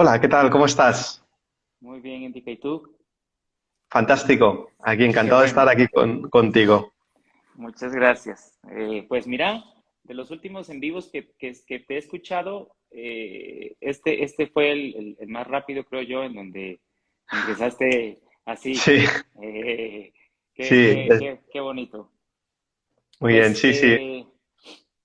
Hola, ¿qué tal? ¿Cómo estás? Muy bien, Indica. ¿Y tú? Fantástico. Aquí Qué encantado de estar bueno. aquí contigo. Muchas gracias. Pues mira, de los últimos en vivos que te he escuchado, este fue el más rápido, creo yo, en donde empezaste así. Sí, Eh, sí, qué bonito. muy bien, Pues, sí, sí.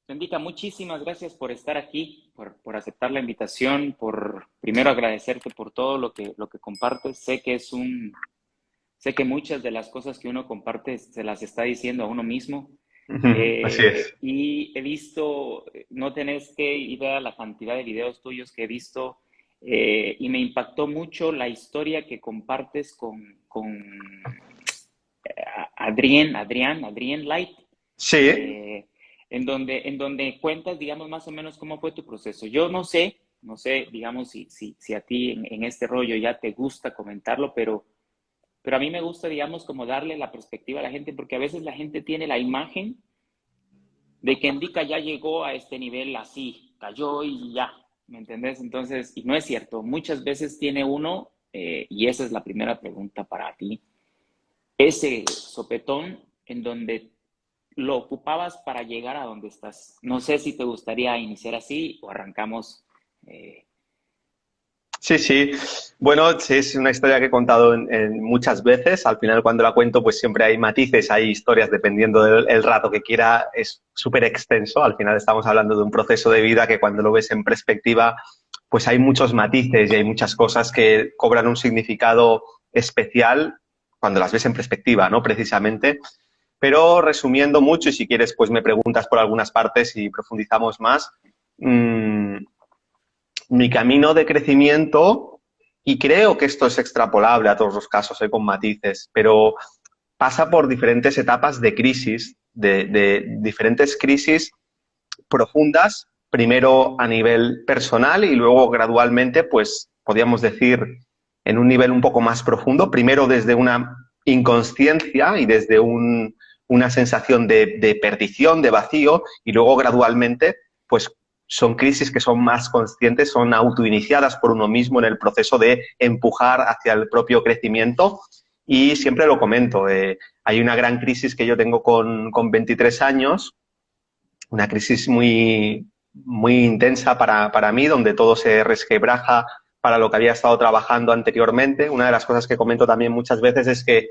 Indica, muchísimas gracias por estar aquí, por aceptar la invitación, por primero agradecerte por todo lo que compartes. Sé que muchas de las cosas que uno comparte se las está diciendo a uno mismo. Ujú, así es. Y he visto, no tenés que ir a la cantidad de videos tuyos que he visto, y me impactó mucho la historia que compartes con Adrián Light, Sí, eh, en donde cuentas, digamos, más o menos cómo fue tu proceso. Yo no sé, digamos, si a ti en este rollo ya te gusta comentarlo, pero a mí me gusta, digamos, como darle la perspectiva a la gente, porque a veces la gente tiene la imagen de que Indica ya llegó a este nivel así, cayó y ya, ¿me entendés? Entonces, y no es cierto, muchas veces tiene uno, y esa es la primera pregunta para ti, ese sopetón en donde lo ocupabas para llegar a donde estás. No sé si te gustaría iniciar así o arrancamos. eh, sí, sí. Bueno, sí, es una historia que he contado muchas veces. Al final, cuando la cuento, pues siempre hay matices, hay historias, dependiendo del el rato que quiera. Es súper extenso. Al final estamos hablando de un proceso de vida que cuando lo ves en perspectiva, pues hay muchos matices y hay muchas cosas que cobran un significado especial cuando las ves en perspectiva, ¿no? Precisamente. Pero resumiendo mucho, y si quieres, pues me preguntas por algunas partes y profundizamos más. Mmm, Mi camino de crecimiento, y creo que esto es extrapolable a todos los casos, con matices, pero pasa por diferentes etapas de crisis, de diferentes crisis profundas, primero a nivel personal y luego gradualmente, pues podríamos decir, en un nivel un poco más profundo, primero desde una inconsciencia y desde una sensación de perdición, de vacío, y luego gradualmente, pues son crisis que son más conscientes, son autoiniciadas por uno mismo en el proceso de empujar hacia el propio crecimiento. Y siempre lo comento, hay una gran crisis que yo tengo con 23 años, una crisis muy intensa para mí, donde todo se resquebraja para lo que había estado trabajando anteriormente. Una de las cosas que comento también muchas veces es que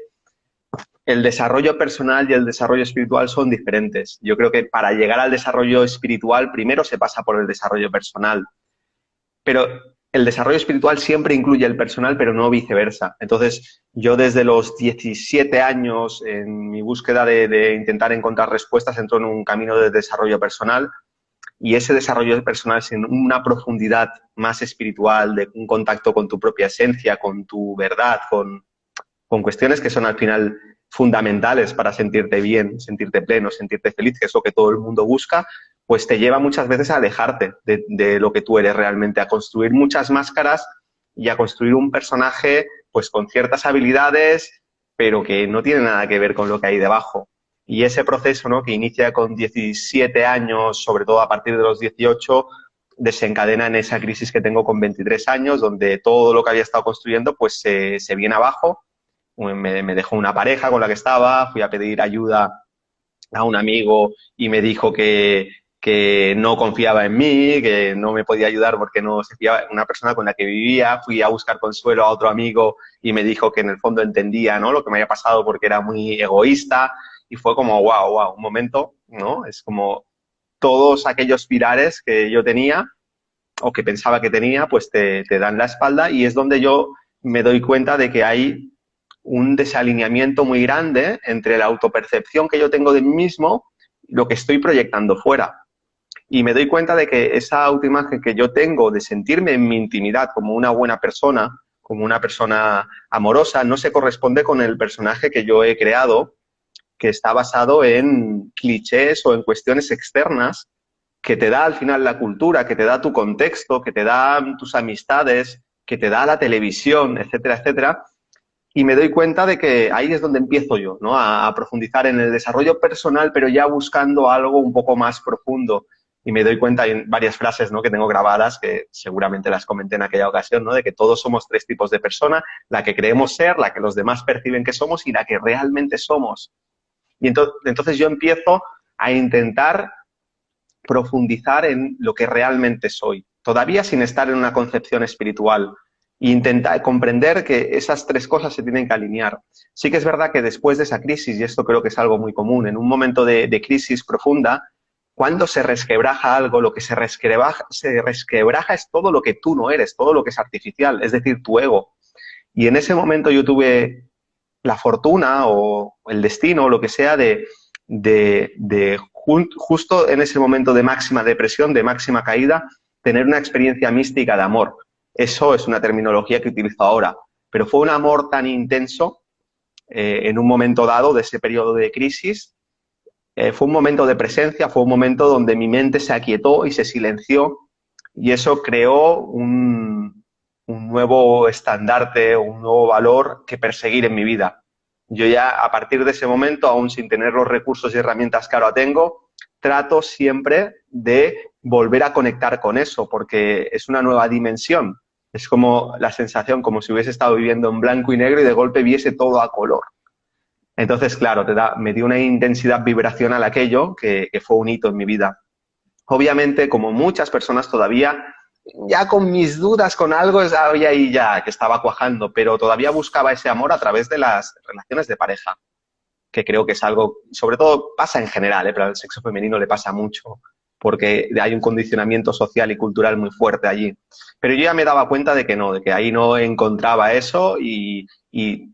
el desarrollo personal y el desarrollo espiritual son diferentes. Yo creo que para llegar al desarrollo espiritual primero se pasa por el desarrollo personal, pero el desarrollo espiritual siempre incluye el personal, pero no viceversa. Entonces, yo desde los 17 años, en mi búsqueda de intentar encontrar respuestas, entro en un camino de desarrollo personal, y ese desarrollo personal sin una profundidad más espiritual, de un contacto con tu propia esencia, con tu verdad, con cuestiones que son al final fundamentales para sentirte bien, sentirte pleno, sentirte feliz, que es lo que todo el mundo busca, pues te lleva muchas veces a alejarte de lo que tú eres realmente, a construir muchas máscaras y a construir un personaje pues con ciertas habilidades, pero que no tiene nada que ver con lo que hay debajo. Y ese proceso, ¿no?, que inicia con 17 años, sobre todo a partir de los 18, desencadena en esa crisis que tengo con 23 años, donde todo lo que había estado construyendo pues se viene abajo. Me dejó una pareja con la que estaba, fui a pedir ayuda a un amigo y me dijo que no confiaba en mí, que no me podía ayudar porque no se fiaba en una persona con la que vivía. Fui a buscar consuelo a otro amigo y me dijo que en el fondo entendía, ¿no?, lo que me había pasado porque era muy egoísta, y fue como, wow, wow, un momento, ¿no? Es como todos aquellos pilares que yo tenía o que pensaba que tenía, pues te dan la espalda, y es donde yo me doy cuenta de que hay un desalineamiento muy grande entre la autopercepción que yo tengo de mí mismo y lo que estoy proyectando fuera. Y me doy cuenta de que esa autoimagen que yo tengo de sentirme en mi intimidad como una buena persona, como una persona amorosa, no se corresponde con el personaje que yo he creado, que está basado en clichés o en cuestiones externas que te da al final la cultura, que te da tu contexto, que te da tus amistades, que te da la televisión, etcétera, etcétera. Y me doy cuenta de que ahí es donde empiezo yo, ¿no?, a profundizar en el desarrollo personal, pero ya buscando algo un poco más profundo. y me doy cuenta, hay varias frases, ¿no?, que tengo grabadas, que seguramente las comenté en aquella ocasión, ¿no?, de que todos somos tres tipos de persona: la que creemos ser, la que los demás perciben que somos y la que realmente somos. Y entonces yo empiezo a intentar profundizar en lo que realmente soy, todavía sin estar en una concepción espiritual, e intentar comprender que esas tres cosas se tienen que alinear. Sí que es verdad que después de esa crisis, y esto creo que es algo muy común, en un momento de crisis profunda, cuando se resquebraja algo, lo que se resquebraja es todo lo que tú no eres, todo lo que es artificial, es decir, tu ego. Y en ese momento yo tuve la fortuna o el destino o lo que sea justo en ese momento de máxima depresión, de máxima caída, tener una experiencia mística de amor. Eso es una terminología que utilizo ahora, pero fue un amor tan intenso en un momento dado de ese periodo de crisis. Fue un momento de presencia, fue un momento donde mi mente se aquietó y se silenció, y eso creó un nuevo estandarte, un nuevo valor que perseguir en mi vida. Yo ya, a partir de ese momento, aún sin tener los recursos y herramientas que ahora tengo, trato siempre de volver a conectar con eso, porque es una nueva dimensión. Es como la sensación, como si hubiese estado viviendo en blanco y negro y de golpe viese todo a color. Entonces, claro, me dio una intensidad vibracional aquello que fue un hito en mi vida. Obviamente, como muchas personas todavía, ya con mis dudas con algo, había ahí ya que estaba cuajando, pero todavía buscaba ese amor a través de las relaciones de pareja, que creo que es algo, sobre todo pasa en general, pero al sexo femenino le pasa mucho, porque hay un condicionamiento social y cultural muy fuerte allí. Pero yo ya me daba cuenta de que no, de que ahí no encontraba eso, y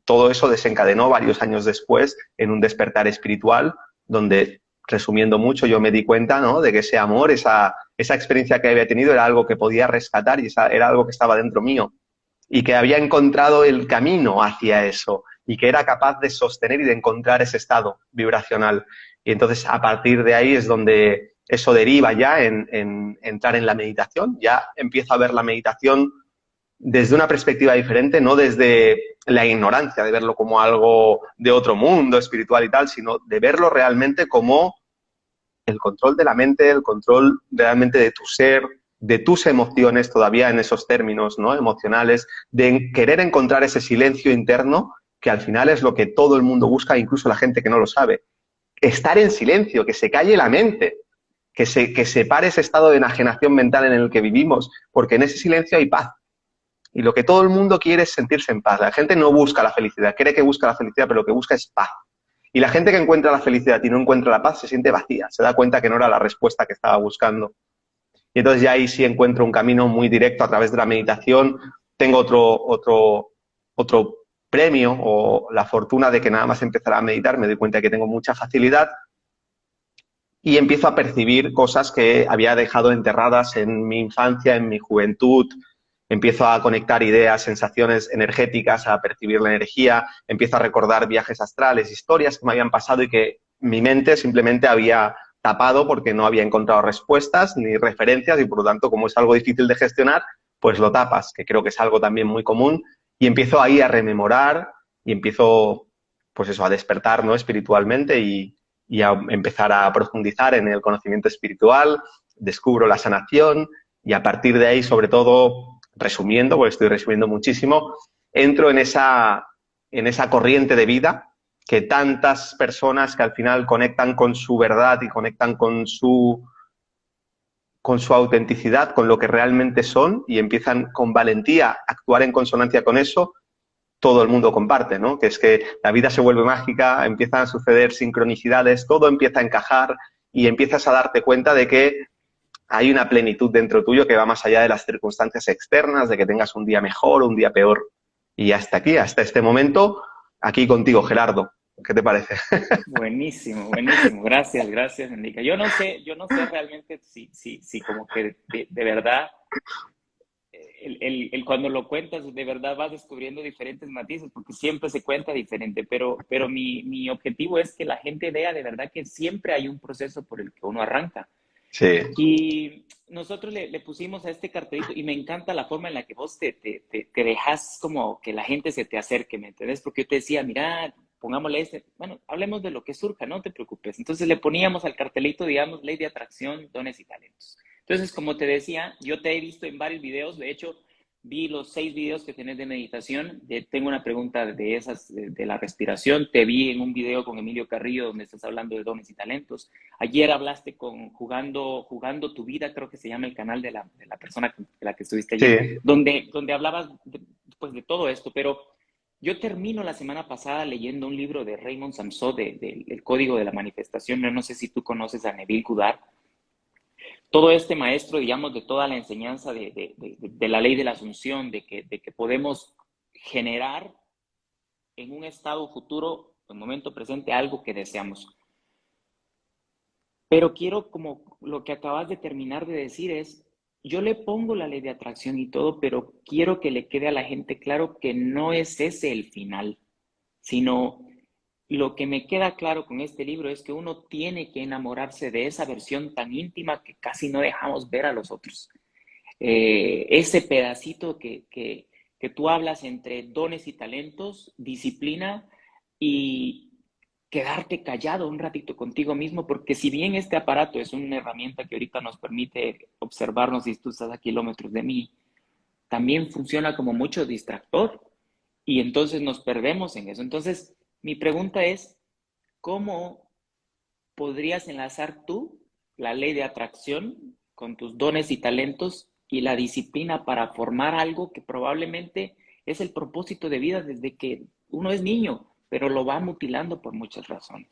todo eso desencadenó varios años después en un despertar espiritual donde, resumiendo mucho, yo me di cuenta, ¿no?, de que ese amor, esa experiencia que había tenido era algo que podía rescatar, y era algo que estaba dentro mío y que había encontrado el camino hacia eso y que era capaz de sostener y de encontrar ese estado vibracional. Y entonces, a partir de ahí es donde eso deriva ya en entrar en la meditación. Ya empiezo a ver la meditación desde una perspectiva diferente, no desde la ignorancia, de verlo como algo de otro mundo espiritual y tal, sino de verlo realmente como el control de la mente, el control realmente de tu ser, de tus emociones, todavía en esos términos, ¿no?, emocionales, de querer encontrar ese silencio interno, que al final es lo que todo el mundo busca, incluso la gente que no lo sabe. Estar en silencio, que se calle la mente, que se pare ese estado de enajenación mental en el que vivimos, porque en ese silencio hay paz. Y lo que todo el mundo quiere es sentirse en paz. La gente no busca la felicidad, cree que busca la felicidad, pero lo que busca es paz. Y la gente que encuentra la felicidad y no encuentra la paz se siente vacía, se da cuenta que no era la respuesta que estaba buscando. Y entonces ya ahí sí encuentro un camino muy directo a través de la meditación. Tengo otro premio, o la fortuna de que nada más empezar a meditar me doy cuenta de que tengo mucha facilidad y empiezo a percibir cosas que había dejado enterradas en mi infancia, en mi juventud. Empiezo a conectar ideas, sensaciones energéticas, a percibir la energía, empiezo a recordar viajes astrales, historias que me habían pasado y que mi mente simplemente había tapado porque no había encontrado respuestas ni referencias, y por lo tanto, como es algo difícil de gestionar, pues lo tapas, que creo que es algo también muy común, y empiezo ahí a rememorar y empiezo, pues eso, a despertar, ¿no?, espiritualmente, y a empezar a profundizar en el conocimiento espiritual, descubro la sanación, y a partir de ahí, sobre todo, resumiendo, porque estoy resumiendo muchísimo, entro en esa corriente de vida que tantas personas que al final conectan con su verdad y conectan con su autenticidad, con lo que realmente son, y empiezan con valentía a actuar en consonancia con eso, todo el mundo comparte, ¿no? Que es que la vida se vuelve mágica, empiezan a suceder sincronicidades, todo empieza a encajar y empiezas a darte cuenta de que hay una plenitud dentro tuyo que va más allá de las circunstancias externas, de que tengas un día mejor o un día peor. Y hasta aquí, hasta este momento, aquí contigo, Gerardo. ¿Qué te parece? Buenísimo, buenísimo. Gracias, gracias, Enrique. Yo no sé realmente si como que de verdad, cuando lo cuentas, de verdad vas descubriendo diferentes matices, porque siempre se cuenta diferente, pero mi objetivo es que la gente vea de verdad que siempre hay un proceso por el que uno arranca. Sí, Y nosotros le pusimos a este cartelito, y me encanta la forma en la que vos te dejas como que la gente se te acerque, ¿me entendés? Porque yo te decía, mira, pongámosle bueno, hablemos de lo que surja, no te preocupes. Entonces le poníamos al cartelito, digamos, ley de atracción, dones y talentos. Entonces, como te decía, yo te he visto en varios videos, de hecho, vi los 6 videos que tenés de meditación, tengo una pregunta de esas, de la respiración, te vi en un video con Emilio Carrillo donde estás hablando de dones y talentos. Ayer hablaste con Jugando tu vida, creo que se llama el canal de la persona con la que estuviste ayer, Sí. donde hablabas pues, de todo esto, pero yo termino la semana pasada leyendo un libro de Raymond Samson, El Código de la Manifestación. Yo no sé si tú conoces a Neville Goddard. Todo este maestro, digamos, de toda la enseñanza de la ley de la asunción, de que podemos generar en un estado futuro, en el momento presente, algo que deseamos. Pero quiero, como lo que acabas de terminar de decir es, yo le pongo la ley de atracción y todo, pero quiero que le quede a la gente claro que no es ese el final, sino lo que me queda claro con este libro es que uno tiene que enamorarse de esa versión tan íntima que casi no dejamos ver a los otros. Ese pedacito que tú hablas entre dones y talentos, disciplina y quedarte callado un ratito contigo mismo, porque si bien este aparato es una herramienta que ahorita nos permite observarnos si tú estás a kilómetros de mí, también funciona como mucho distractor y entonces nos perdemos en eso. Entonces, mi pregunta es, ¿cómo podrías enlazar tú la ley de atracción con tus dones y talentos y la disciplina para formar algo que probablemente es el propósito de vida desde que uno es niño, pero lo va mutilando por muchas razones?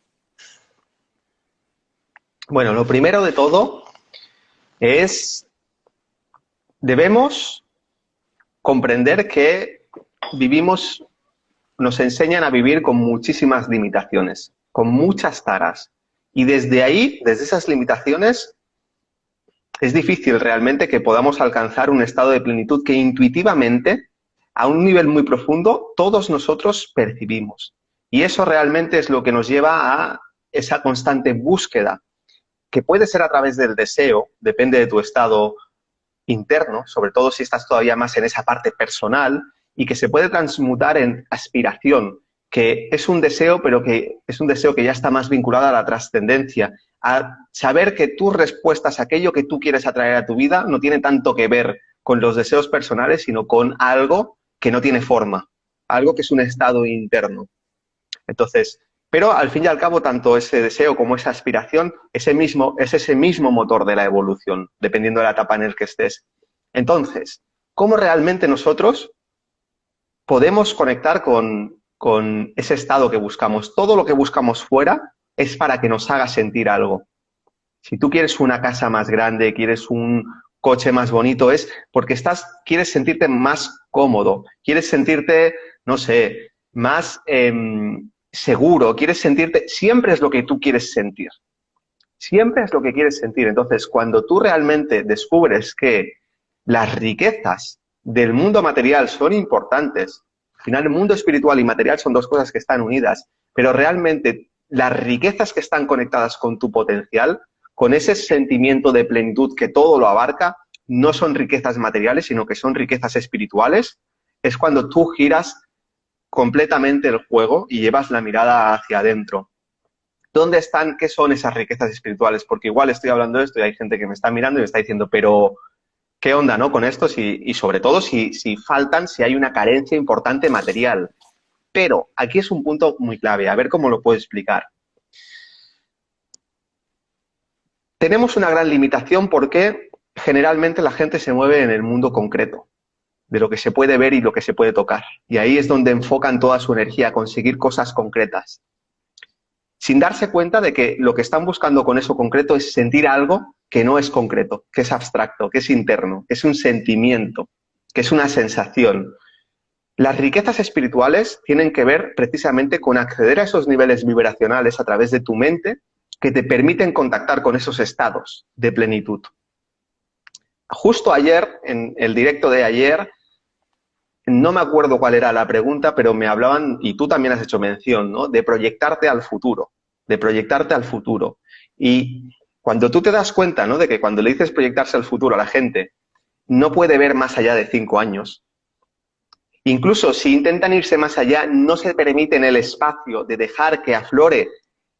Bueno, lo primero de todo es, debemos comprender que vivimos, nos enseñan a vivir con muchísimas limitaciones, con muchas taras. Y desde ahí, desde esas limitaciones, es difícil realmente que podamos alcanzar un estado de plenitud que intuitivamente, a un nivel muy profundo, todos nosotros percibimos. Y eso realmente es lo que nos lleva a esa constante búsqueda, que puede ser a través del deseo, depende de tu estado interno, sobre todo si estás todavía más en esa parte personal, y que se puede transmutar en aspiración, que es un deseo, pero que es un deseo que ya está más vinculado a la trascendencia, a saber que tus respuestas a aquello que tú quieres atraer a tu vida no tiene tanto que ver con los deseos personales, sino con algo que no tiene forma, algo que es un estado interno. Entonces, pero al fin y al cabo, tanto ese deseo como esa aspiración es ese mismo motor de la evolución, dependiendo de la etapa en el que estés. Entonces, ¿cómo realmente nosotros podemos conectar con ese estado que buscamos? Todo lo que buscamos fuera es para que nos haga sentir algo. Si tú quieres una casa más grande, quieres un coche más bonito, es porque quieres sentirte más cómodo, quieres sentirte, no sé, más seguro, quieres sentirte, siempre es lo que tú quieres sentir. Siempre es lo que quieres sentir. Entonces, cuando tú realmente descubres que las riquezas del mundo material son importantes, al final el mundo espiritual y material son dos cosas que están unidas, pero realmente las riquezas que están conectadas con tu potencial, con ese sentimiento de plenitud que todo lo abarca, no son riquezas materiales, sino que son riquezas espirituales, es cuando tú giras completamente el juego y llevas la mirada hacia adentro. ¿Dónde están? ¿Qué son esas riquezas espirituales? Porque igual estoy hablando de esto y hay gente que me está mirando y me está diciendo, pero ¿qué onda, no? Con esto y sobre todo si faltan, si hay una carencia importante material. Pero aquí es un punto muy clave, a ver cómo lo puedo explicar. Tenemos una gran limitación porque generalmente la gente se mueve en el mundo concreto, de lo que se puede ver y lo que se puede tocar. Y ahí es donde enfocan toda su energía a conseguir cosas concretas, sin darse cuenta de que lo que están buscando con eso concreto es sentir algo que no es concreto, que es abstracto, que es interno, que es un sentimiento, que es una sensación. Las riquezas espirituales tienen que ver precisamente con acceder a esos niveles vibracionales a través de tu mente que te permiten contactar con esos estados de plenitud. Justo ayer, en el directo de ayer, no me acuerdo cuál era la pregunta, pero me hablaban, y tú también has hecho mención, ¿no?, de proyectarte al futuro, de proyectarte al futuro. Y cuando tú te das cuenta, ¿no?, de que cuando le dices proyectarse al futuro a la gente, no puede ver más allá de 5 años, Incluso si intentan irse más allá, no se permiten el espacio de dejar que aflore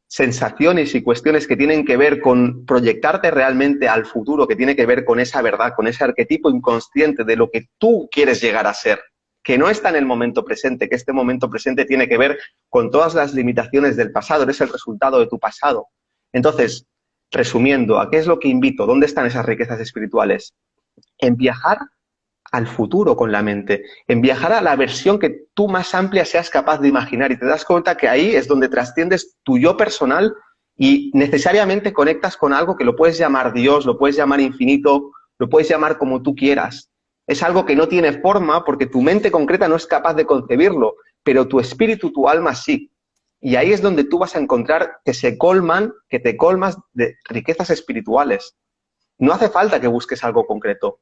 sensaciones y cuestiones que tienen que ver con proyectarte realmente al futuro, que tiene que ver con esa verdad, con ese arquetipo inconsciente de lo que tú quieres llegar a ser, que no está en el momento presente, que este momento presente tiene que ver con todas las limitaciones del pasado, eres el resultado de tu pasado. Entonces, resumiendo, ¿a qué es lo que invito? ¿Dónde están esas riquezas espirituales? En viajar al futuro con la mente, en viajar a la versión que tú más amplia seas capaz de imaginar, y te das cuenta que ahí es donde trasciendes tu yo personal y necesariamente conectas con algo que lo puedes llamar Dios, lo puedes llamar infinito, lo puedes llamar como tú quieras. Es algo que no tiene forma porque tu mente concreta no es capaz de concebirlo, pero tu espíritu, tu alma sí. Y ahí es donde tú vas a encontrar que te colmas de riquezas espirituales. No hace falta que busques algo concreto.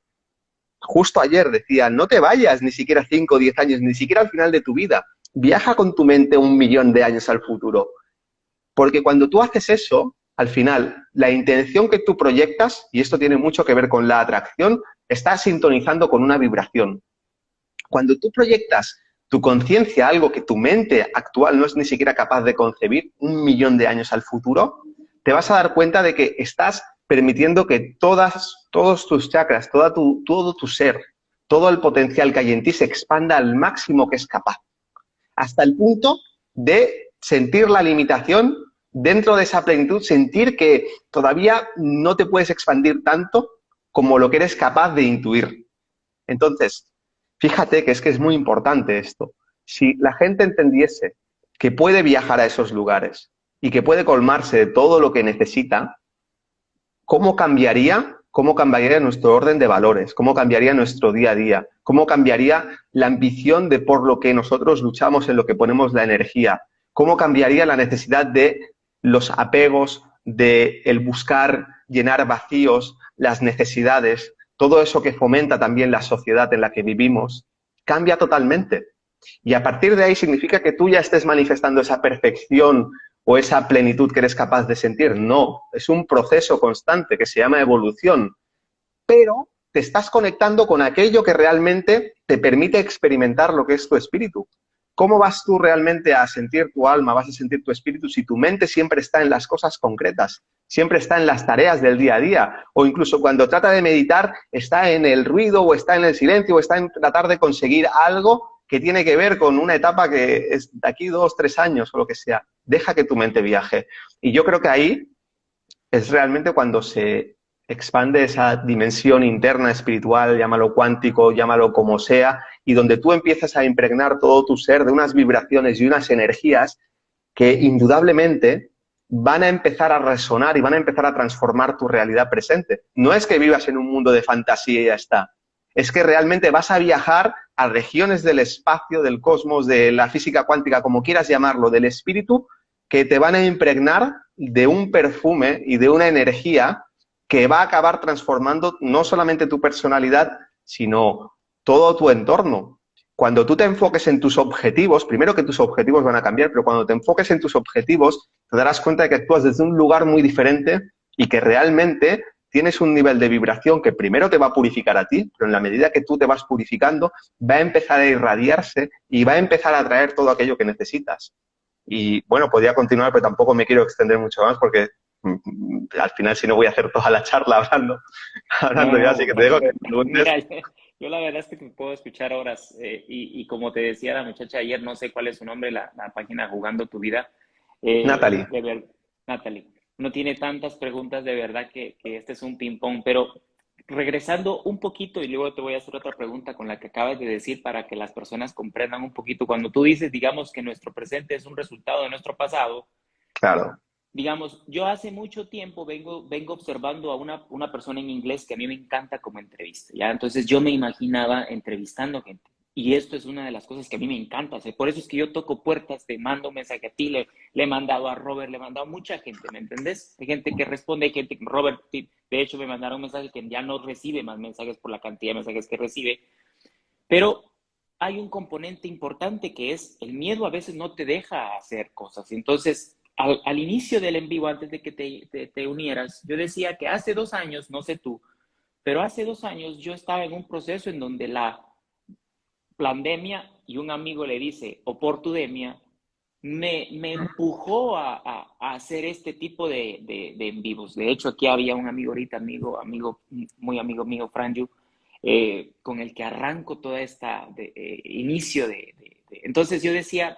Justo ayer decía, no te vayas ni siquiera 5 o 10 años, ni siquiera al final de tu vida. Viaja con tu mente 1.000.000 de años al futuro. Porque cuando tú haces eso, al final, la intención que tú proyectas, y esto tiene mucho que ver con la atracción, está sintonizando con una vibración. Cuando tú proyectas tu conciencia a algo que tu mente actual no es ni siquiera capaz de concebir, 1.000.000 de años al futuro, te vas a dar cuenta de que estás permitiendo que todos tus chakras, todo tu ser, todo el potencial que hay en ti se expanda al máximo que es capaz, hasta el punto de sentir la limitación dentro de esa plenitud, sentir que todavía no te puedes expandir tanto como lo que eres capaz de intuir. Entonces, fíjate que es muy importante esto. Si la gente entendiese que puede viajar a esos lugares y que puede colmarse de todo lo que necesita, ¿cómo cambiaría? ¿Cómo cambiaría nuestro orden de valores? ¿Cómo cambiaría nuestro día a día? ¿Cómo cambiaría la ambición de por lo que nosotros luchamos, en lo que ponemos la energía? ¿Cómo cambiaría la necesidad de los apegos, de el buscar llenar vacíos, las necesidades, todo eso que fomenta también la sociedad en la que vivimos? Cambia totalmente. Y a partir de ahí significa que tú ya estés manifestando esa perfección o esa plenitud que eres capaz de sentir. No, es un proceso constante que se llama evolución, pero te estás conectando con aquello que realmente te permite experimentar lo que es tu espíritu. ¿Cómo vas tú realmente a sentir tu alma, vas a sentir tu espíritu si tu mente siempre está en las cosas concretas, siempre está en las tareas del día a día, o incluso cuando trata de meditar está en el ruido o está en el silencio o está en tratar de conseguir algo que tiene que ver con una etapa que es de aquí 2, 3 años o lo que sea? Deja que tu mente viaje. Y yo creo que ahí es realmente cuando se expande esa dimensión interna espiritual, llámalo cuántico, llámalo como sea, y donde tú empiezas a impregnar todo tu ser de unas vibraciones y unas energías que indudablemente van a empezar a resonar y van a empezar a transformar tu realidad presente. No es que vivas en un mundo de fantasía y ya está. Es que realmente vas a viajar a regiones del espacio, del cosmos, de la física cuántica, como quieras llamarlo, del espíritu, que te van a impregnar de un perfume y de una energía que va a acabar transformando no solamente tu personalidad, sino todo tu entorno. Cuando tú te enfoques en tus objetivos, primero que tus objetivos van a cambiar, pero cuando te enfoques en tus objetivos, te darás cuenta de que actúas desde un lugar muy diferente y que realmente tienes un nivel de vibración que primero te va a purificar a ti, pero en la medida que tú te vas purificando, va a empezar a irradiarse y va a empezar a traer todo aquello que necesitas. Y bueno, podría continuar, pero tampoco me quiero extender mucho más porque al final si no voy a hacer toda la charla hablando ya, así No, que te digo que me preguntes. mira, yo la verdad es que te puedo escuchar horas y como te decía la muchacha ayer, no sé cuál es su nombre, la página Jugando tu Vida, Natalie. de ver, Natalie, no tiene tantas preguntas de verdad que este es un ping-pong, pero regresando un poquito y luego te voy a hacer otra pregunta con la que acabas de decir para que las personas comprendan un poquito. Cuando tú dices, digamos, que nuestro presente es un resultado de nuestro pasado, Claro. digamos, yo hace mucho tiempo vengo observando a una persona en inglés que a mí me encanta como entrevista, ¿ya? Entonces yo me imaginaba entrevistando gente. Y esto es una de las cosas que a mí me encanta hacer. Por eso es que yo toco puertas, te mando un mensaje a ti, le he mandado a Robert, le he mandado a mucha gente, ¿me entendés? Hay gente que responde, hay gente que Robert, de hecho, me mandaron un mensaje que ya no recibe más mensajes por la cantidad de mensajes que recibe. Pero hay un componente importante que es el miedo a veces no te deja hacer cosas. Entonces, al inicio del en vivo, antes de que te unieras, yo decía que hace 2 años, no sé tú, pero hace 2 años yo estaba en un proceso en donde pandemia y un amigo le dice oportudemia, me empujó a hacer este tipo de en vivos. De hecho, aquí había un amigo ahorita, muy amigo mío, Franju, con el que arranco toda esta inicio Entonces yo decía,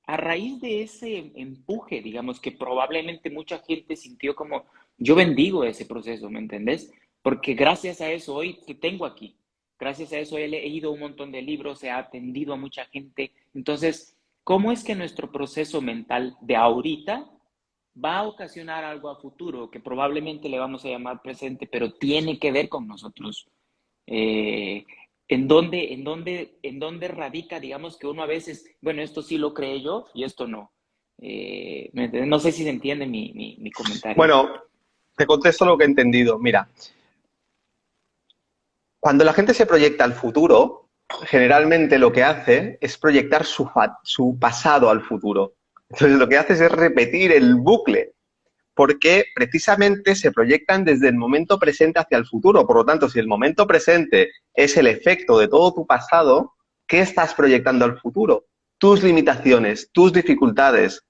a raíz de ese empuje, digamos, que probablemente mucha gente sintió como, yo bendigo ese proceso, ¿me entendés? Porque gracias a eso hoy te tengo aquí. Gracias a eso he leído un montón de libros, he atendido a mucha gente. Entonces, ¿cómo es que nuestro proceso mental de ahorita va a ocasionar algo a futuro que probablemente le vamos a llamar presente, pero tiene que ver con nosotros? Eh, ¿En dónde radica, digamos, que uno a veces, bueno, esto sí lo creé yo y esto no? No sé si se entiende mi comentario. Bueno, te contesto lo que he entendido. Mira, cuando la gente se proyecta al futuro, generalmente lo que hace es proyectar su pasado al futuro. Entonces lo que hace es repetir el bucle, porque precisamente se proyectan desde el momento presente hacia el futuro. Por lo tanto, si el momento presente es el efecto de todo tu pasado, ¿qué estás proyectando al futuro? Tus limitaciones, tus dificultades,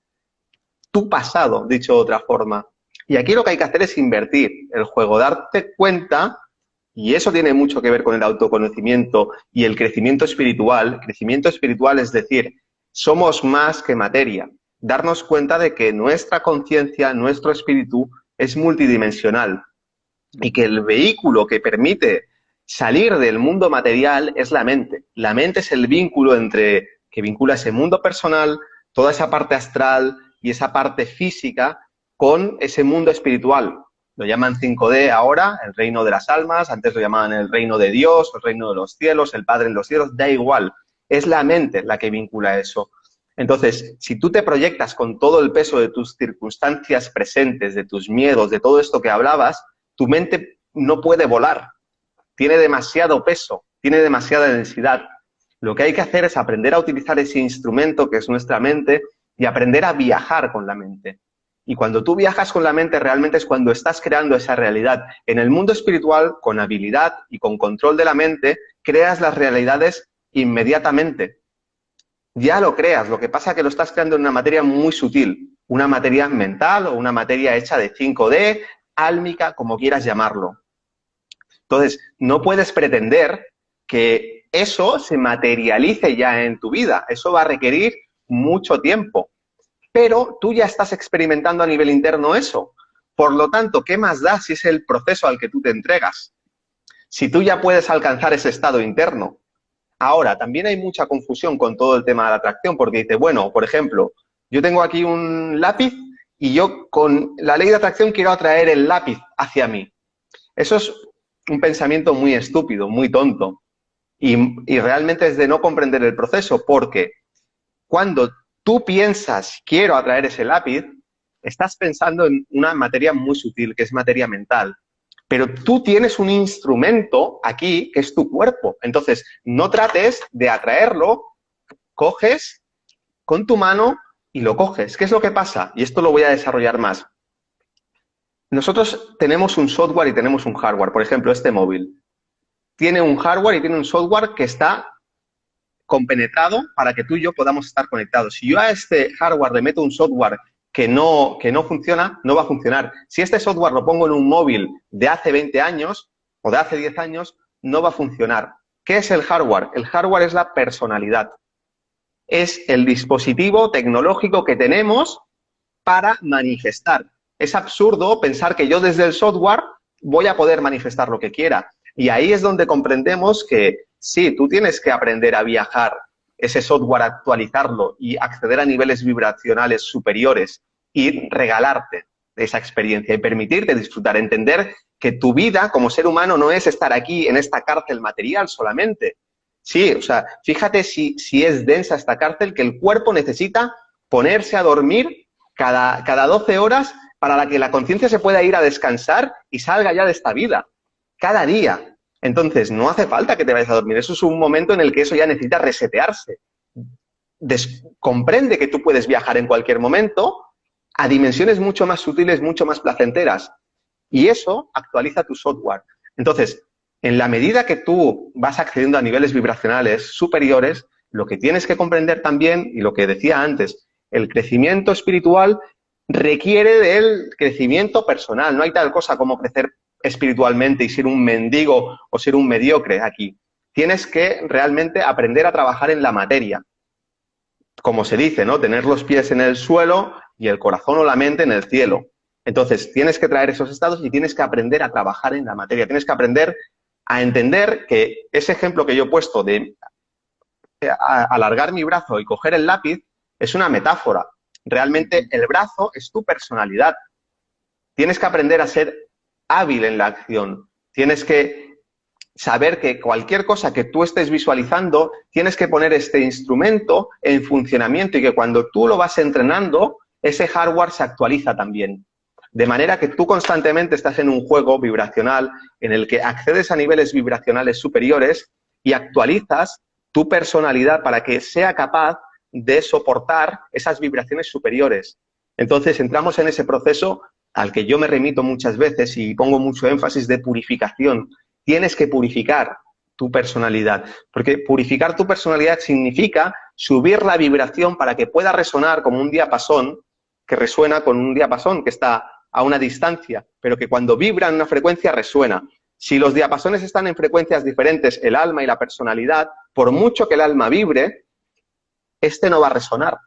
tu pasado, dicho de otra forma. Y aquí lo que hay que hacer es invertir el juego, darte cuenta, y eso tiene mucho que ver con el autoconocimiento y el crecimiento espiritual. Crecimiento espiritual es decir, somos más que materia. Darnos cuenta de que nuestra conciencia, nuestro espíritu es multidimensional y que el vehículo que permite salir del mundo material es la mente. La mente es el vínculo que vincula ese mundo personal, toda esa parte astral y esa parte física con ese mundo espiritual. Lo llaman 5D ahora, el reino de las almas, antes lo llamaban el reino de Dios, el reino de los cielos, el Padre en los cielos, da igual. Es la mente la que vincula eso. Entonces, si tú te proyectas con todo el peso de tus circunstancias presentes, de tus miedos, de todo esto que hablabas, tu mente no puede volar. Tiene demasiado peso, tiene demasiada densidad. Lo que hay que hacer es aprender a utilizar ese instrumento que es nuestra mente y aprender a viajar con la mente. Y cuando tú viajas con la mente, realmente es cuando estás creando esa realidad. En el mundo espiritual, con habilidad y con control de la mente, creas las realidades inmediatamente. Ya lo creas, lo que pasa es que lo estás creando en una materia muy sutil, una materia mental o una materia hecha de 5D, álmica, como quieras llamarlo. Entonces, no puedes pretender que eso se materialice ya en tu vida. Eso va a requerir mucho tiempo. Pero tú ya estás experimentando a nivel interno eso. Por lo tanto, ¿qué más da si es el proceso al que tú te entregas? Si tú ya puedes alcanzar ese estado interno. Ahora, también hay mucha confusión con todo el tema de la atracción, porque dice, bueno, por ejemplo, yo tengo aquí un lápiz y yo con la ley de atracción quiero atraer el lápiz hacia mí. Eso es un pensamiento muy estúpido, muy tonto. Y realmente es de no comprender el proceso, porque cuando tú piensas, quiero atraer ese lápiz, estás pensando en una materia muy sutil, que es materia mental. Pero tú tienes un instrumento aquí, que es tu cuerpo. Entonces, no trates de atraerlo, coges con tu mano y lo coges. ¿Qué es lo que pasa? Y esto lo voy a desarrollar más. Nosotros tenemos un software y tenemos un hardware. Por ejemplo, este móvil tiene un hardware y tiene un software que está compenetrado para que tú y yo podamos estar conectados. Si yo a este hardware le meto un software que no funciona, no va a funcionar. Si este software lo pongo en un móvil de hace 20 años o de hace 10 años, no va a funcionar. ¿Qué es el hardware? El hardware es la personalidad. Es el dispositivo tecnológico que tenemos para manifestar. Es absurdo pensar que yo desde el software voy a poder manifestar lo que quiera. Y ahí es donde comprendemos que sí, tú tienes que aprender a viajar, ese software, actualizarlo y acceder a niveles vibracionales superiores y regalarte esa experiencia y permitirte disfrutar, entender que tu vida como ser humano no es estar aquí en esta cárcel material solamente. Sí, o sea, fíjate si es densa esta cárcel, que el cuerpo necesita ponerse a dormir cada 12 horas para que la conciencia se pueda ir a descansar y salga ya de esta vida, cada día. Entonces, no hace falta que te vayas a dormir. Eso es un momento en el que eso ya necesita resetearse. Comprende que tú puedes viajar en cualquier momento a dimensiones mucho más sutiles, mucho más placenteras. Y eso actualiza tu software. Entonces, En la medida que tú vas accediendo a niveles vibracionales superiores, lo que tienes que comprender también, y lo que decía antes, el crecimiento espiritual requiere del crecimiento personal. No hay tal cosa como crecer espiritualmente y ser un mendigo o ser un mediocre aquí. Tienes que realmente aprender a trabajar en la materia. Como se dice, ¿no? Tener los pies en el suelo y el corazón o la mente en el cielo. Entonces, tienes que traer esos estados y tienes que aprender a trabajar en la materia. Tienes que aprender a entender que ese ejemplo que yo he puesto de alargar mi brazo y coger el lápiz es una metáfora. Realmente el brazo es tu personalidad. Tienes que aprender a ser hábil en la acción. Tienes que saber que cualquier cosa que tú estés visualizando, tienes que poner este instrumento en funcionamiento y que cuando tú lo vas entrenando, ese hardware se actualiza también. De manera que tú constantemente estás en un juego vibracional en el que accedes a niveles vibracionales superiores y actualizas tu personalidad para que sea capaz de soportar esas vibraciones superiores. Entonces entramos en ese proceso al que yo me remito muchas veces y pongo mucho énfasis de purificación. Tienes que purificar tu personalidad, porque purificar tu personalidad significa subir la vibración para que pueda resonar como un diapasón que resuena con un diapasón que está a una distancia, pero que cuando vibra en una frecuencia resuena. Si los diapasones están en frecuencias diferentes, el alma y la personalidad, por mucho que el alma vibre, este no va a resonar.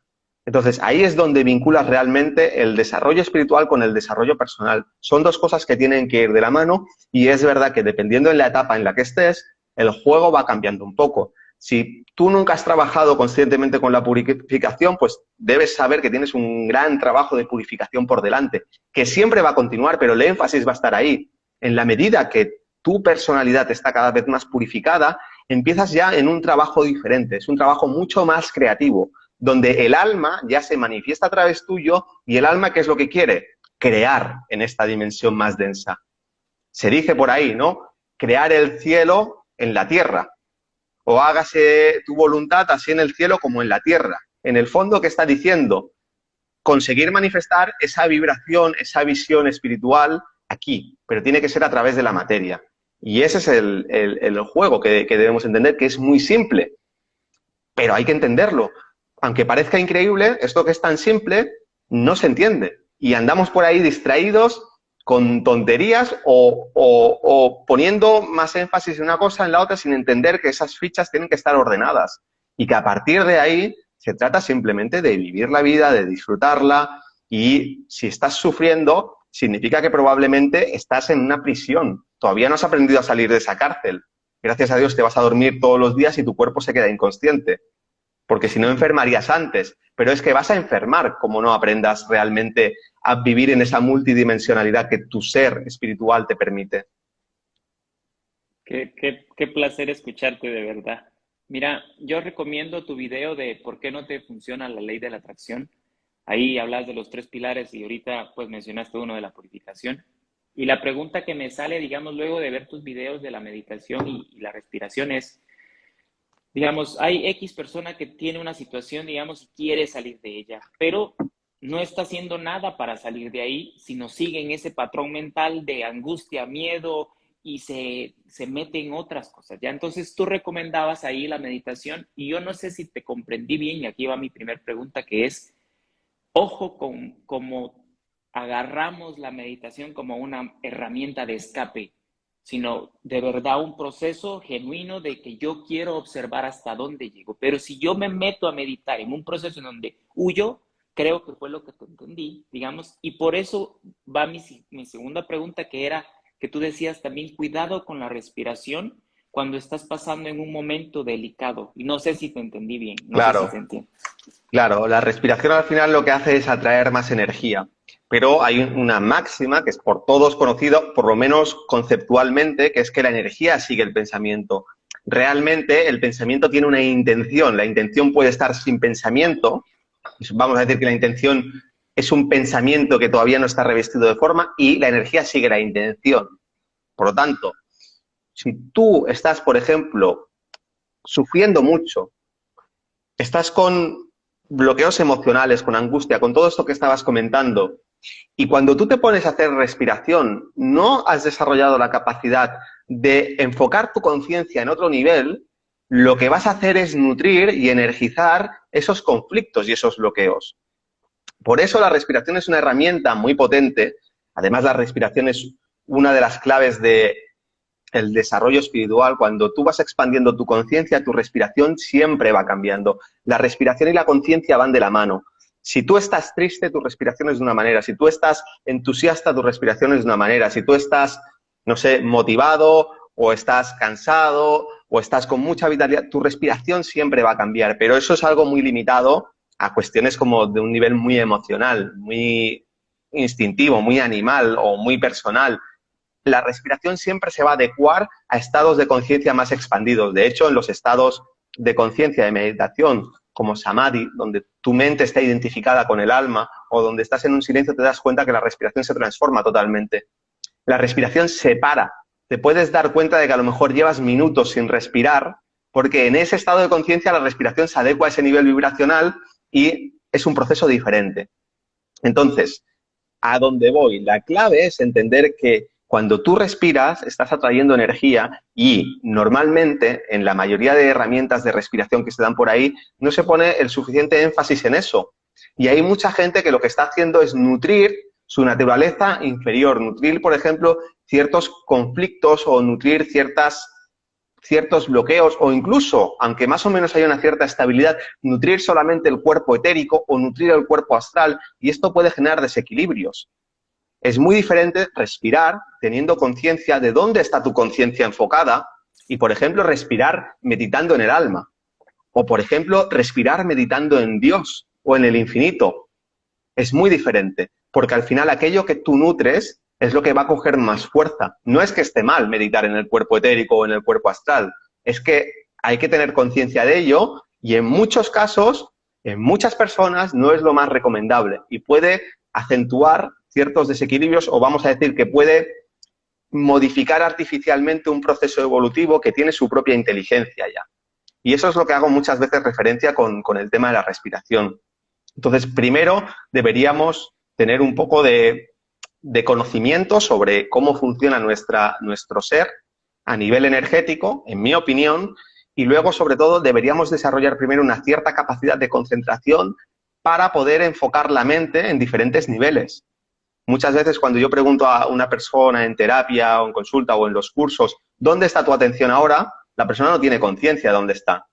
Entonces, ahí es donde vinculas realmente el desarrollo espiritual con el desarrollo personal. Son dos cosas que tienen que ir de la mano y es verdad que dependiendo en la etapa en la que estés, el juego va cambiando un poco. Si tú nunca has trabajado conscientemente con la purificación, pues debes saber que tienes un gran trabajo de purificación por delante, que siempre va a continuar, pero el énfasis va a estar ahí. En la medida que tu personalidad está cada vez más purificada, empiezas ya en un trabajo diferente, es un trabajo mucho más creativo, donde el alma ya se manifiesta a través tuyo y el alma, ¿qué es lo que quiere? Crear en esta dimensión más densa. Se dice por ahí, ¿no? Crear el cielo en la tierra. O hágase tu voluntad así en el cielo como en la tierra. En el fondo, ¿qué está diciendo? Conseguir manifestar esa vibración, esa visión espiritual aquí, pero tiene que ser a través de la materia. Y ese es el juego que debemos entender, que es muy simple, pero hay que entenderlo. Aunque parezca increíble, esto que es tan simple no se entiende. Y andamos por ahí distraídos con tonterías o poniendo más énfasis en una cosa en la otra sin entender que esas fichas tienen que estar ordenadas. Y que a partir de ahí se trata simplemente de vivir la vida, de disfrutarla. Y si estás sufriendo, significa que probablemente estás en una prisión. Todavía no has aprendido a salir de esa cárcel. Gracias a Dios te vas a dormir todos los días y tu cuerpo se queda inconsciente. Porque si no enfermarías antes, pero es que vas a enfermar como no aprendas realmente a vivir en esa multidimensionalidad que tu ser espiritual te permite. Qué placer escucharte de verdad. Mira, yo recomiendo tu video de por qué no te funciona la ley de la atracción. Ahí hablas de los 3 pilares y ahorita pues mencionaste uno de la purificación. Y la pregunta que me sale, digamos, luego de ver tus videos de la meditación y la respiración es, digamos, hay X persona que tiene una situación, digamos, y quiere salir de ella, pero no está haciendo nada para salir de ahí, sino sigue en ese patrón mental de angustia, miedo y se mete en otras cosas, ¿ya? Entonces tú recomendabas ahí la meditación y yo no sé si te comprendí bien y aquí va mi primera pregunta que es, ojo con cómo agarramos la meditación como una herramienta de escape, sino de verdad un proceso genuino de que yo quiero observar hasta dónde llego. Pero si yo me meto a meditar en un proceso en donde huyo, creo que fue lo que te entendí, digamos, y por eso va mi segunda pregunta, que era que tú decías también, cuidado con la respiración cuando estás pasando en un momento delicado. Y no sé si te entendí bien, no sé si Claro, se entiende. claro, la respiración al final lo que hace es atraer más energía. Pero hay una máxima que es por todos conocida, por lo menos conceptualmente, que es que la energía sigue el pensamiento. Realmente el pensamiento tiene una intención. La intención puede estar sin pensamiento. Vamos a decir que la intención es un pensamiento que todavía no está revestido de forma y la energía sigue la intención. Por lo tanto, si tú estás, por ejemplo, sufriendo mucho, estás con bloqueos emocionales, con angustia, con todo esto que estabas comentando, Y cuando tú te pones a hacer respiración, no has desarrollado la capacidad de enfocar tu conciencia en otro nivel, lo que vas a hacer es nutrir y energizar esos conflictos y esos bloqueos. Por eso la respiración es una herramienta muy potente. Además, la respiración es una de las claves del desarrollo espiritual. Cuando tú vas expandiendo tu conciencia, tu respiración siempre va cambiando. La respiración y la conciencia van de la mano. Si tú estás triste, tu respiración es de una manera. Si tú estás entusiasta, tu respiración es de una manera. Si tú estás, no sé, motivado o estás cansado o estás con mucha vitalidad, tu respiración siempre va a cambiar. Pero eso es algo muy limitado a cuestiones como de un nivel muy emocional, muy instintivo, muy animal o muy personal. La respiración siempre se va a adecuar a estados de conciencia más expandidos. De hecho, en los estados de conciencia de meditación, como samadhi, donde tu mente está identificada con el alma o donde estás en un silencio, te das cuenta que la respiración se transforma totalmente. La respiración se para. Te puedes dar cuenta de que a lo mejor llevas minutos sin respirar, porque en ese estado de conciencia la respiración se adecua a ese nivel vibracional y es un proceso diferente. Entonces, ¿a dónde voy? La clave es entender que cuando tú respiras, estás atrayendo energía y normalmente en la mayoría de herramientas de respiración que se dan por ahí no se pone el suficiente énfasis en eso. Y hay mucha gente que lo que está haciendo es nutrir su naturaleza inferior, nutrir, por ejemplo, ciertos conflictos o nutrir ciertos bloqueos o incluso, aunque más o menos haya una cierta estabilidad, nutrir solamente el cuerpo etérico o nutrir el cuerpo astral y esto puede generar desequilibrios. Es muy diferente respirar teniendo conciencia de dónde está tu conciencia enfocada y, por ejemplo, respirar meditando en el alma o, por ejemplo, respirar meditando en Dios o en el infinito. Es muy diferente porque al final aquello que tú nutres es lo que va a coger más fuerza. No es que esté mal meditar en el cuerpo etérico o en el cuerpo astral, es que hay que tener conciencia de ello y en muchos casos, en muchas personas, no es lo más recomendable y puede acentuar ciertos desequilibrios o vamos a decir que puede modificar artificialmente un proceso evolutivo que tiene su propia inteligencia ya. Y eso es lo que hago muchas veces referencia con el tema de la respiración. Entonces, primero deberíamos tener un poco de conocimiento sobre cómo funciona nuestro ser a nivel energético, en mi opinión, y luego, sobre todo, deberíamos desarrollar primero una cierta capacidad de concentración para poder enfocar la mente en diferentes niveles. Muchas veces cuando yo pregunto a una persona en terapia o en consulta o en los cursos, ¿dónde está tu atención ahora? La persona no tiene conciencia de dónde está.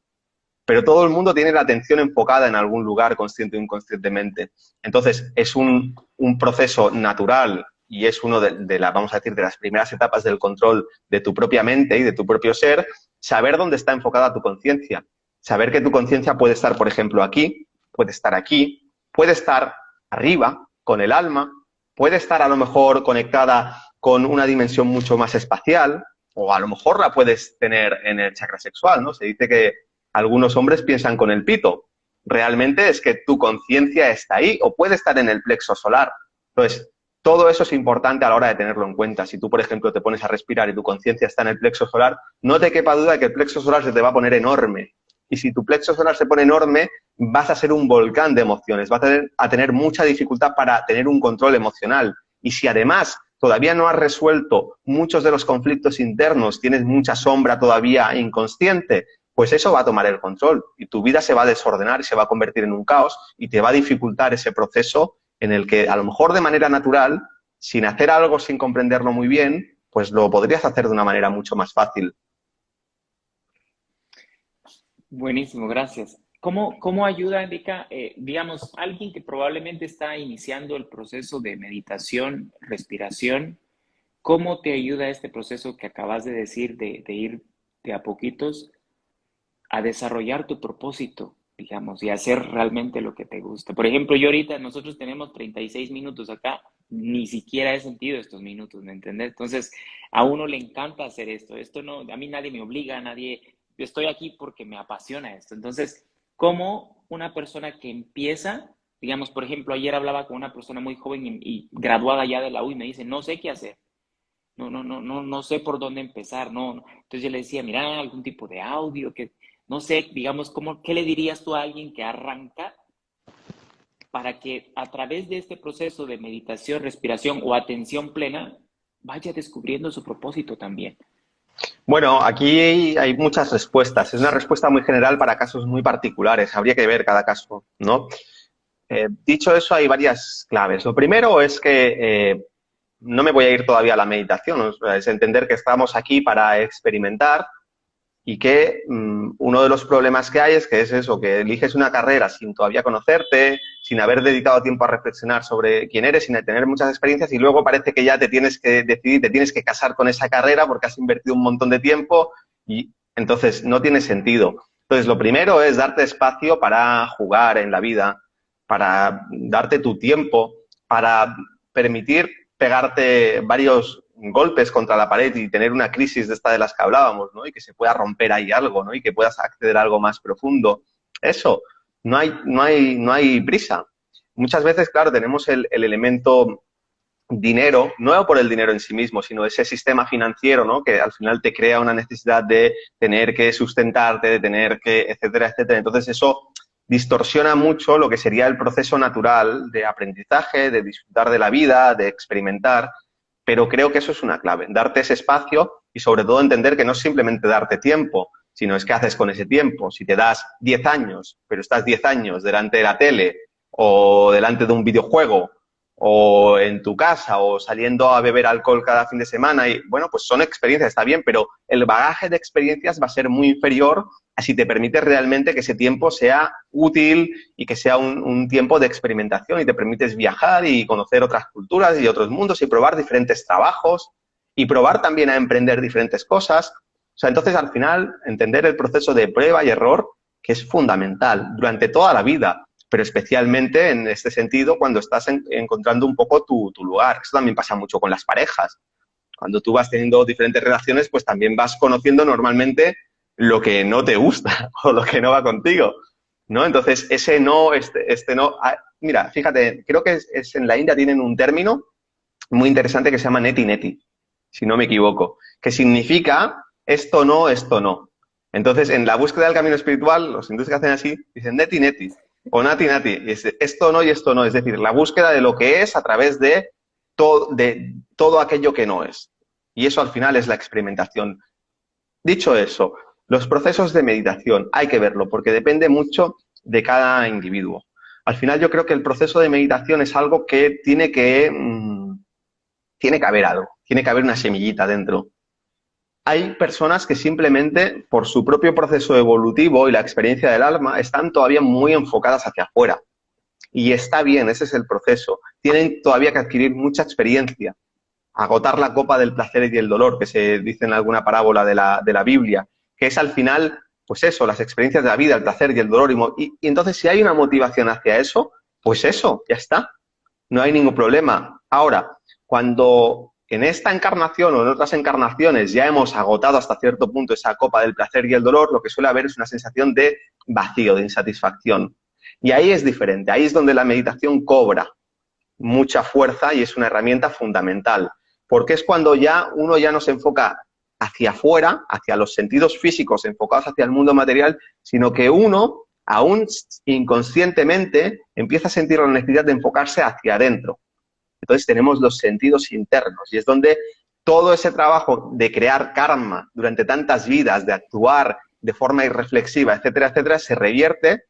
Pero todo el mundo tiene la atención enfocada en algún lugar, consciente o inconscientemente. Entonces, es un proceso natural y es uno vamos a decir, de las primeras etapas del control de tu propia mente y de tu propio ser, saber dónde está enfocada tu conciencia. Saber que tu conciencia puede estar, por ejemplo, aquí, puede estar arriba, con el alma, puede estar a lo mejor conectada con una dimensión mucho más espacial, o a lo mejor la puedes tener en el chakra sexual, ¿no? Se dice que algunos hombres piensan con el pito. Realmente es que tu conciencia está ahí o puede estar en el plexo solar. Entonces, todo eso es importante a la hora de tenerlo en cuenta. Si tú, por ejemplo, te pones a respirar y tu conciencia está en el plexo solar, no te quepa duda de que el plexo solar se te va a poner enorme. Y si tu plexo solar se pone enorme, vas a ser un volcán de emociones, vas a tener mucha dificultad para tener un control emocional. Y si además todavía no has resuelto muchos de los conflictos internos, tienes mucha sombra todavía inconsciente, pues eso va a tomar el control y tu vida se va a desordenar y se va a convertir en un caos y te va a dificultar ese proceso en el que a lo mejor de manera natural, sin hacer algo, sin comprenderlo muy bien, pues lo podrías hacer de una manera mucho más fácil. Buenísimo, gracias. ¿Cómo ayuda, Indica, digamos, alguien que probablemente está iniciando el proceso de meditación, respiración? ¿Cómo te ayuda este proceso que acabas de decir de ir de a poquitos a desarrollar tu propósito, digamos, y hacer realmente lo que te gusta? Por ejemplo, yo ahorita, nosotros tenemos 36 minutos acá, ni siquiera he sentido estos minutos, ¿me entiendes? Entonces, a uno le encanta hacer esto no, a mí nadie me obliga, yo estoy aquí porque me apasiona esto. Entonces, ¿cómo una persona que empieza, digamos, por ejemplo, ayer hablaba con una persona muy joven y graduada ya de la U y me dice, no sé qué hacer, no sé por dónde empezar, no. Entonces yo le decía, mira, algún tipo de audio, que no sé, digamos, ¿qué le dirías tú a alguien que arranca para que a través de este proceso de meditación, respiración o atención plena, vaya descubriendo su propósito también? Bueno, aquí hay muchas respuestas. Es una respuesta muy general para casos muy particulares. Habría que ver cada caso, ¿no? Dicho eso, hay varias claves. Lo primero es que no me voy a ir todavía a la meditación, o sea, es entender que estamos aquí para experimentar y que uno de los problemas que hay es que es eso, que eliges una carrera sin todavía conocerte, sin haber dedicado tiempo a reflexionar sobre quién eres, sin tener muchas experiencias y luego parece que ya te tienes que decidir, te tienes que casar con esa carrera porque has invertido un montón de tiempo y entonces no tiene sentido. Entonces, lo primero es darte espacio para jugar en la vida, para darte tu tiempo, para permitir pegarte varios golpes contra la pared y tener una crisis de esta de las que hablábamos, ¿no? Y que se pueda romper ahí algo, ¿no? Y que puedas acceder a algo más profundo. Eso, no hay prisa. Muchas veces, claro, tenemos el elemento dinero, no por el dinero en sí mismo, sino ese sistema financiero, ¿no? Que al final te crea una necesidad de tener que sustentarte, de tener que, etcétera, etcétera. Entonces eso distorsiona mucho lo que sería el proceso natural de aprendizaje, de disfrutar de la vida, de experimentar, pero creo que eso es una clave, darte ese espacio y sobre todo entender que no es simplemente darte tiempo, sino es qué haces con ese tiempo. Si te das 10 años, pero estás 10 años delante de la tele o delante de un videojuego o en tu casa o saliendo a beber alcohol cada fin de semana y bueno, pues son experiencias, está bien, pero el bagaje de experiencias va a ser muy inferior a si te permites realmente que ese tiempo sea útil y que sea un tiempo de experimentación y te permites viajar y conocer otras culturas y otros mundos y probar diferentes trabajos y probar también a emprender diferentes cosas. O sea, entonces al final entender el proceso de prueba y error que es fundamental durante toda la vida, pero especialmente en este sentido cuando estás encontrando un poco tu lugar. Eso también pasa mucho con las parejas. Cuando tú vas teniendo diferentes relaciones, pues también vas conociendo normalmente lo que no te gusta o lo que no va contigo, ¿no? Entonces, ese no, este no... Ah, mira, fíjate, creo que en la India tienen un término muy interesante que se llama neti neti, si no me equivoco, que significa esto no, esto no. Entonces, en la búsqueda del camino espiritual, los hindúes que hacen así, dicen neti neti o nati nati, y es esto no y esto no, es decir, la búsqueda de lo que es a través de todo aquello que no es. Y eso al final es la experimentación. Dicho eso, los procesos de meditación hay que verlo porque depende mucho de cada individuo. Al final yo creo que el proceso de meditación es algo que tiene que haber algo, tiene que haber una semillita dentro. Hay personas que simplemente por su propio proceso evolutivo y la experiencia del alma están todavía muy enfocadas hacia afuera. Y está bien, ese es el proceso. Tienen todavía que adquirir mucha experiencia, agotar la copa del placer y el dolor, que se dice en alguna parábola de la Biblia, que es al final, pues eso, las experiencias de la vida, el placer y el dolor. Y entonces, si hay una motivación hacia eso, pues eso, ya está. No hay ningún problema. Ahora, cuando en esta encarnación o en otras encarnaciones ya hemos agotado hasta cierto punto esa copa del placer y el dolor, lo que suele haber es una sensación de vacío, de insatisfacción. Y ahí es diferente, ahí es donde la meditación cobra mucha fuerza y es una herramienta fundamental, porque es cuando ya uno ya no se enfoca hacia afuera, hacia los sentidos físicos enfocados hacia el mundo material, sino que uno, aún inconscientemente, empieza a sentir la necesidad de enfocarse hacia adentro. Entonces tenemos los sentidos internos y es donde todo ese trabajo de crear karma durante tantas vidas, de actuar de forma irreflexiva, etcétera, etcétera, se revierte.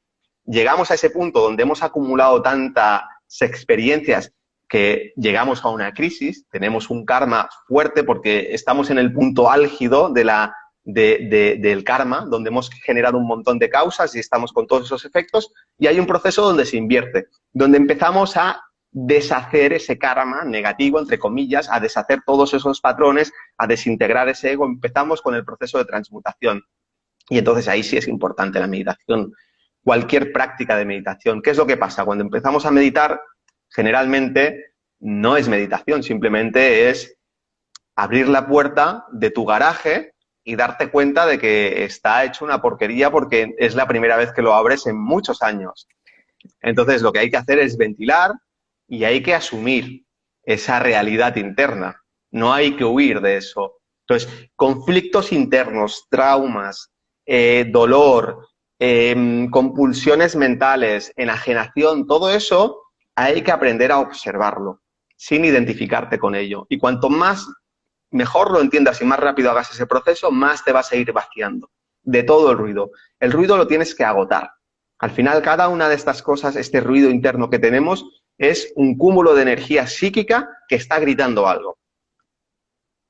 Llegamos a ese punto donde hemos acumulado tantas experiencias que llegamos a una crisis, tenemos un karma fuerte porque estamos en el punto álgido del karma, donde hemos generado un montón de causas y estamos con todos esos efectos, y hay un proceso donde se invierte, donde empezamos a deshacer ese karma negativo, entre comillas, a deshacer todos esos patrones, a desintegrar ese ego, empezamos con el proceso de transmutación. Y entonces ahí sí es importante la meditación, cualquier práctica de meditación. ¿Qué es lo que pasa? Cuando empezamos a meditar, generalmente no es meditación, simplemente es abrir la puerta de tu garaje y darte cuenta de que está hecho una porquería porque es la primera vez que lo abres en muchos años. Entonces, lo que hay que hacer es ventilar y hay que asumir esa realidad interna. No hay que huir de eso. Entonces, conflictos internos, traumas, dolor, compulsiones mentales, enajenación, todo eso hay que aprender a observarlo sin identificarte con ello. Y cuanto más mejor lo entiendas y más rápido hagas ese proceso, más te vas a ir vaciando de todo el ruido. El ruido lo tienes que agotar. Al final, cada una de estas cosas, este ruido interno que tenemos, es un cúmulo de energía psíquica que está gritando algo.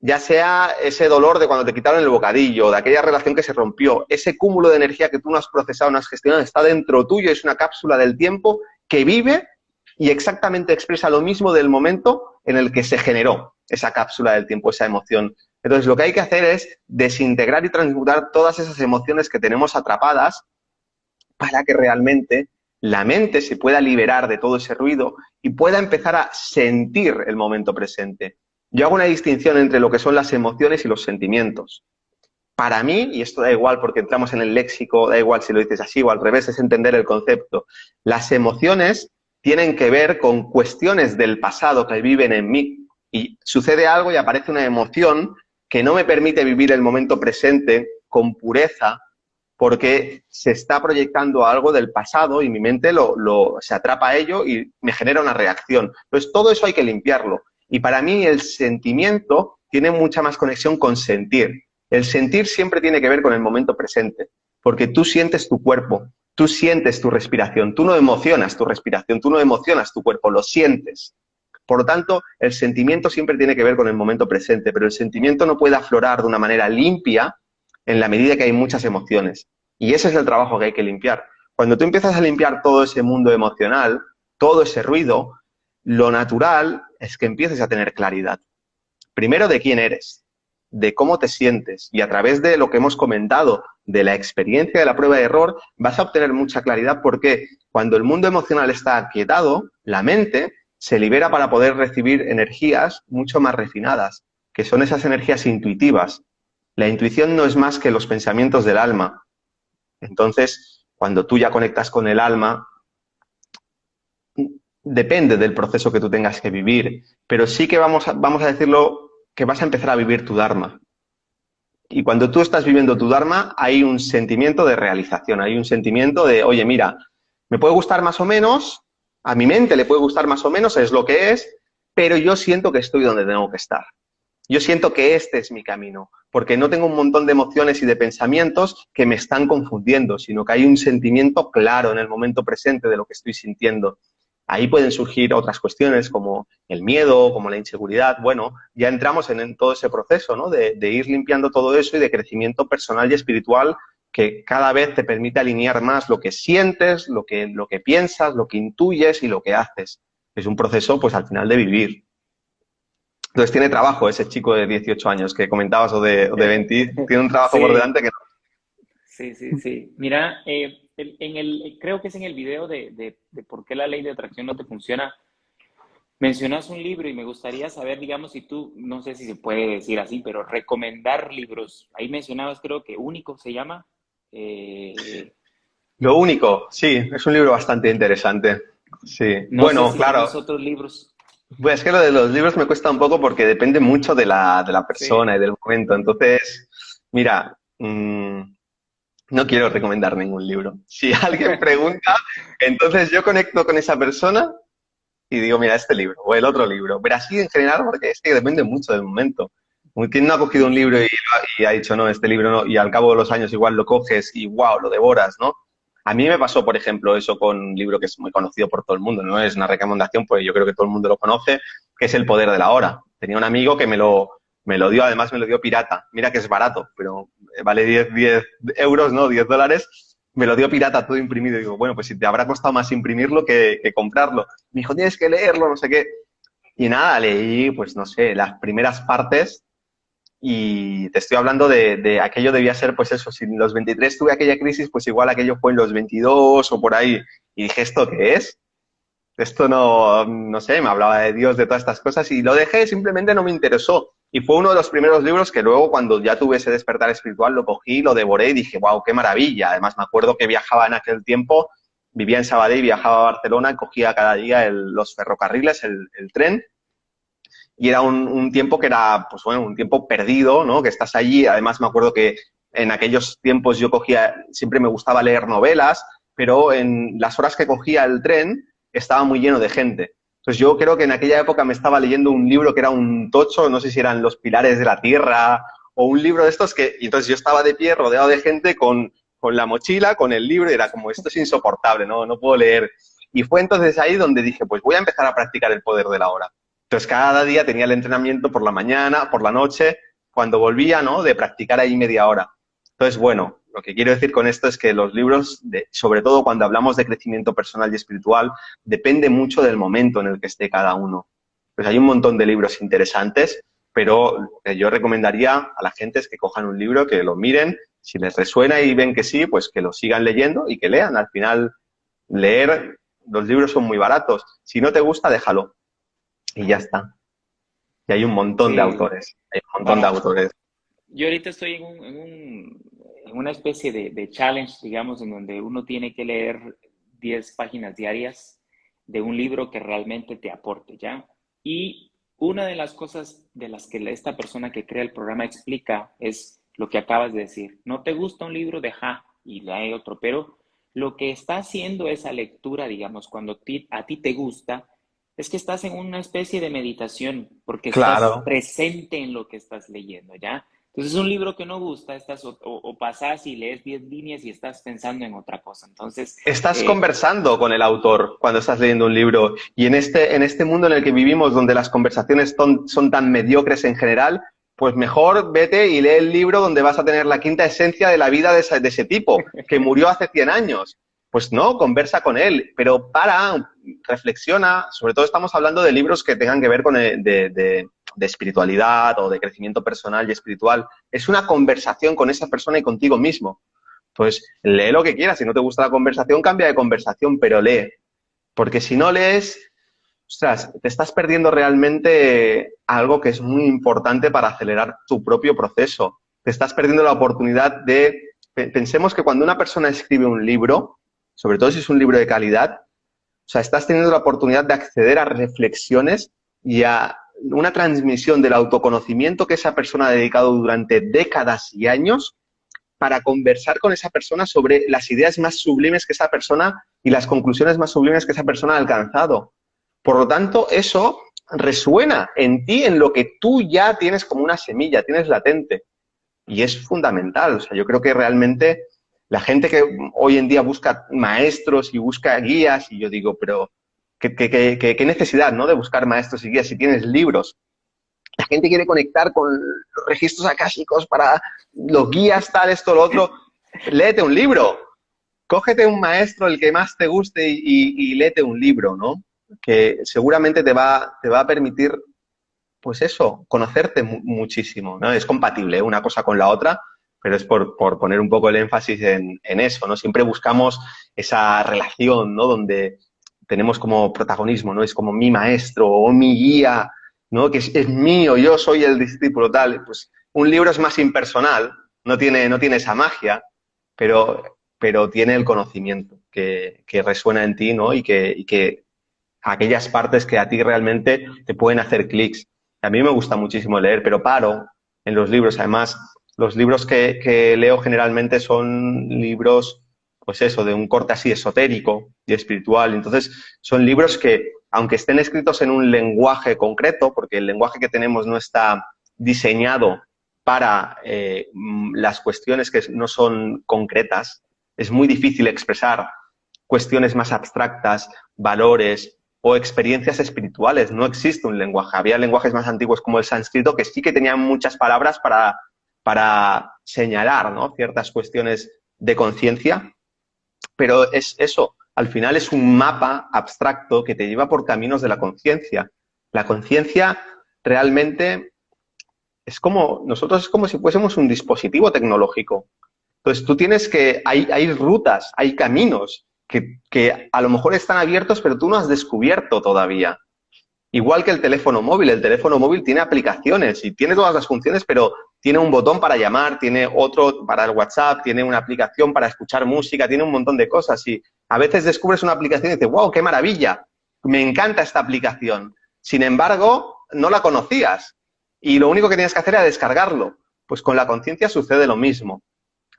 Ya sea ese dolor de cuando te quitaron el bocadillo, de aquella relación que se rompió, ese cúmulo de energía que tú no has procesado, no has gestionado, está dentro tuyo, es una cápsula del tiempo que vive y exactamente expresa lo mismo del momento en el que se generó esa cápsula del tiempo, esa emoción. Entonces, lo que hay que hacer es desintegrar y transmutar todas esas emociones que tenemos atrapadas para que realmente la mente se pueda liberar de todo ese ruido y pueda empezar a sentir el momento presente. Yo hago una distinción entre lo que son las emociones y los sentimientos. Para mí, y esto da igual porque entramos en el léxico, da igual si lo dices así o al revés, es entender el concepto. Las emociones tienen que ver con cuestiones del pasado que viven en mí y sucede algo y aparece una emoción que no me permite vivir el momento presente con pureza porque se está proyectando algo del pasado y mi mente se atrapa a ello y me genera una reacción. Entonces, todo eso hay que limpiarlo. Y para mí el sentimiento tiene mucha más conexión con sentir. El sentir siempre tiene que ver con el momento presente, porque tú sientes tu cuerpo, tú sientes tu respiración, tú no emocionas tu respiración, tú no emocionas tu cuerpo, lo sientes. Por lo tanto, el sentimiento siempre tiene que ver con el momento presente, pero el sentimiento no puede aflorar de una manera limpia en la medida que hay muchas emociones. Y ese es el trabajo que hay que limpiar. Cuando tú empiezas a limpiar todo ese mundo emocional, todo ese ruido, lo natural es que empieces a tener claridad. Primero de quién eres, de cómo te sientes y a través de lo que hemos comentado, de la experiencia de la prueba de error, vas a obtener mucha claridad porque cuando el mundo emocional está aquietado, la mente se libera para poder recibir energías mucho más refinadas, que son esas energías intuitivas. La intuición no es más que los pensamientos del alma. Entonces, cuando tú ya conectas con el alma, depende del proceso que tú tengas que vivir, pero sí que vamos a decirlo que vas a empezar a vivir tu Dharma. Y cuando tú estás viviendo tu Dharma, hay un sentimiento de realización, hay un sentimiento de, oye, mira, me puede gustar más o menos, a mi mente le puede gustar más o menos, es lo que es, pero yo siento que estoy donde tengo que estar. Yo siento que este es mi camino, porque no tengo un montón de emociones y de pensamientos que me están confundiendo, sino que hay un sentimiento claro en el momento presente de lo que estoy sintiendo. Ahí pueden surgir otras cuestiones como el miedo, como la inseguridad. Bueno, ya entramos en todo ese proceso, ¿no? De ir limpiando todo eso y de crecimiento personal y espiritual que cada vez te permite alinear más lo que sientes, lo que piensas, lo que intuyes y lo que haces. Es un proceso, pues, al final de vivir. Entonces tiene trabajo ese chico de 18 años que comentabas o de 20, tiene un trabajo por Sí, delante que no. sí, sí, sí. Mira, creo que es en el video de por qué la ley de atracción no te funciona. Mencionas un libro y me gustaría saber, digamos, si tú, no sé si se puede decir así, pero recomendar libros. Ahí mencionabas, creo que Único se llama. Eh, Lo único, sí, es un libro bastante interesante. Sí, no sé bueno, si claro. tienes otros libros. Pues es que lo de los libros me cuesta un poco porque depende mucho de la persona Sí. y del momento. Entonces, mira, no quiero recomendar ningún libro. Si alguien pregunta, entonces yo conecto con esa persona y digo, mira, este libro o el otro libro. Pero así en general, porque es que depende mucho del momento. ¿Quién no ha cogido Sí, un libro y ha dicho, no, este libro no? Y al cabo de los años igual lo coges y wow, lo devoras, ¿no? A mí me pasó, por ejemplo, eso con un libro que es muy conocido por todo el mundo, no es una recomendación, pues yo creo que todo el mundo lo conoce, que es El poder de la hora. Tenía un amigo que me lo dio, además me lo dio pirata. Mira que es barato, pero vale 10 euros, ¿no? 10 dólares. Me lo dio pirata todo imprimido. Y digo, bueno, pues si te habrá costado más imprimirlo que comprarlo. Me dijo, tienes que leerlo, no sé qué. Y nada, leí, pues no sé, las primeras partes y te estoy hablando de aquello debía ser, pues eso, si en los 23 tuve aquella crisis, pues igual aquello fue en los 22 o por ahí. Y dije, ¿esto qué es? Esto no sé, me hablaba de Dios, de todas estas cosas y lo dejé, simplemente no me interesó. Y fue uno de los primeros libros que luego cuando ya tuve ese despertar espiritual lo cogí, lo devoré y dije, wow, qué maravilla. Además me acuerdo que viajaba en aquel tiempo, vivía en Sabadell, viajaba a Barcelona, cogía cada día los ferrocarriles, el tren y era un tiempo que era, pues bueno, un tiempo perdido, ¿no? Que estás allí. Además, me acuerdo que en aquellos tiempos yo siempre me gustaba leer novelas, pero en las horas que cogía el tren estaba muy lleno de gente. Entonces yo creo que en aquella época me estaba leyendo un libro que era un tocho, no sé si eran Los pilares de la tierra o un libro de estos y entonces yo estaba de pie rodeado de gente con la mochila, con el libro y era como, esto es insoportable, no puedo leer. Y fue entonces ahí donde dije, pues voy a empezar a practicar el poder de la hora. Entonces cada día tenía el entrenamiento por la mañana, por la noche, cuando volvía, ¿no? De practicar ahí media hora. Entonces, bueno, lo que quiero decir con esto es que los libros, sobre todo cuando hablamos de crecimiento personal y espiritual, depende mucho del momento en el que esté cada uno. Pues hay un montón de libros interesantes, pero yo recomendaría a la gente es que cojan un libro, que lo miren, si les resuena y ven que sí, pues que lo sigan leyendo y que lean. Al final, leer, los libros son muy baratos. Si no te gusta, déjalo. Y ya está. Y hay un montón de Sí, autores. Hay un montón de bueno, autores. yo ahorita estoy en una especie de challenge, digamos, en donde uno tiene que leer 10 páginas diarias de un libro que realmente te aporte, ¿ya? Y una de las cosas de las que esta persona que crea el programa explica es lo que acabas de decir. No te gusta un libro, deja y lee otro, pero lo que está haciendo esa lectura, digamos, cuando a ti te gusta, es que estás en una especie de meditación, porque estás Claro. presente en lo que estás leyendo, ¿ya? Entonces, es un libro que no gusta, o pasas y lees 10 líneas y estás pensando en otra cosa. Entonces, Estás conversando con el autor cuando estás leyendo un libro y en este mundo en el que vivimos, donde las conversaciones son tan mediocres en general, pues mejor vete y lee el libro donde vas a tener la quinta esencia de la vida de ese tipo, que murió hace 100 años. Pues no, conversa con él, pero reflexiona. Sobre todo estamos hablando de libros que tengan que ver con de espiritualidad o de crecimiento personal y espiritual. Es una conversación con esa persona y contigo mismo. Pues lee lo que quieras. Si no te gusta la conversación, cambia de conversación, pero lee. Porque si no lees, ostras, te estás perdiendo realmente algo que es muy importante para acelerar tu propio proceso. Te estás perdiendo la oportunidad Pensemos que cuando una persona escribe un libro, sobre todo si es un libro de calidad, o sea, estás teniendo la oportunidad de acceder a reflexiones y a una transmisión del autoconocimiento que esa persona ha dedicado durante décadas y años para conversar con esa persona sobre las ideas más sublimes que esa persona y las conclusiones más sublimes que esa persona ha alcanzado. Por lo tanto, eso resuena en ti, en lo que tú ya tienes como una semilla, tienes latente. Y es fundamental. O sea, yo creo que realmente la gente que hoy en día busca maestros y busca guías, y yo digo, pero ¿qué necesidad, ¿no? De buscar maestros y guías si tienes libros? La gente quiere conectar con los registros akáshicos para los guías, tal, esto, lo otro. Léete un libro. Cógete un maestro, el que más te guste, y léete un libro, ¿no? Que seguramente te va a permitir, pues eso, conocerte muchísimo, ¿no? Es compatible, ¿eh? Una cosa con la otra, pero es por poner un poco el énfasis en eso, ¿no? Siempre buscamos esa relación, ¿no? Donde tenemos como protagonismo, ¿no? Es como mi maestro o mi guía, ¿no? Que es mío, yo soy el discípulo, tal. Pues un libro es más impersonal, no tiene esa magia, pero tiene el conocimiento que resuena en ti, ¿no? Y que aquellas partes que a ti realmente te pueden hacer clics. A mí me gusta muchísimo leer, pero paro en los libros. Además, los libros que leo generalmente son libros, pues eso, de un corte así esotérico y espiritual. Entonces, son libros que, aunque estén escritos en un lenguaje concreto, porque el lenguaje que tenemos no está diseñado para las cuestiones que no son concretas, es muy difícil expresar cuestiones más abstractas, valores o experiencias espirituales. No existe un lenguaje. Había lenguajes más antiguos como el sánscrito que sí que tenían muchas palabras para señalar, ¿no? Ciertas cuestiones de conciencia, pero es eso. Al final es un mapa abstracto que te lleva por caminos de la conciencia. La conciencia realmente nosotros es como si fuésemos un dispositivo tecnológico. Entonces tú tienes hay rutas, hay caminos que a lo mejor están abiertos, pero tú no has descubierto todavía. Igual que el teléfono móvil tiene aplicaciones y tiene todas las funciones, pero tiene un botón para llamar, tiene otro para el WhatsApp, tiene una aplicación para escuchar música, tiene un montón de cosas. Y a veces descubres una aplicación y dices, wow, qué maravilla, me encanta esta aplicación. Sin embargo, no la conocías y lo único que tienes que hacer era descargarlo. Pues con la conciencia sucede lo mismo.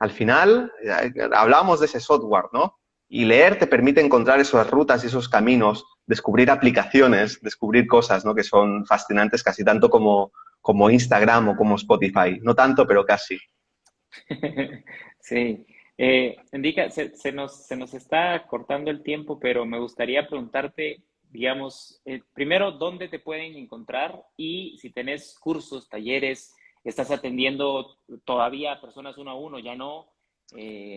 Al final, hablábamos de ese software, ¿no? Y leer te permite encontrar esas rutas y esos caminos, descubrir aplicaciones, descubrir cosas, ¿no? Que son fascinantes casi tanto como Instagram o como Spotify. No tanto, pero casi. Sí. Indica, se nos está cortando el tiempo, pero me gustaría preguntarte, digamos, primero, ¿dónde te pueden encontrar? Y si tenés cursos, talleres, estás atendiendo todavía a personas uno a uno, ya no.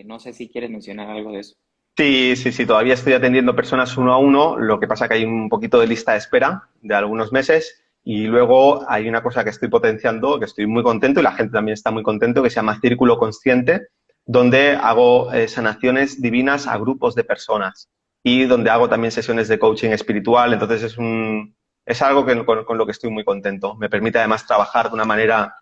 No sé si quieres mencionar algo de eso. Sí, sí, sí, todavía estoy atendiendo personas uno a uno, lo que pasa que hay un poquito de lista de espera de algunos meses y luego hay una cosa que estoy potenciando, que estoy muy contento y la gente también está muy contento, que se llama Círculo Consciente, donde hago sanaciones divinas a grupos de personas y donde hago también sesiones de coaching espiritual, entonces es algo con lo que estoy muy contento. Me permite además trabajar de una manera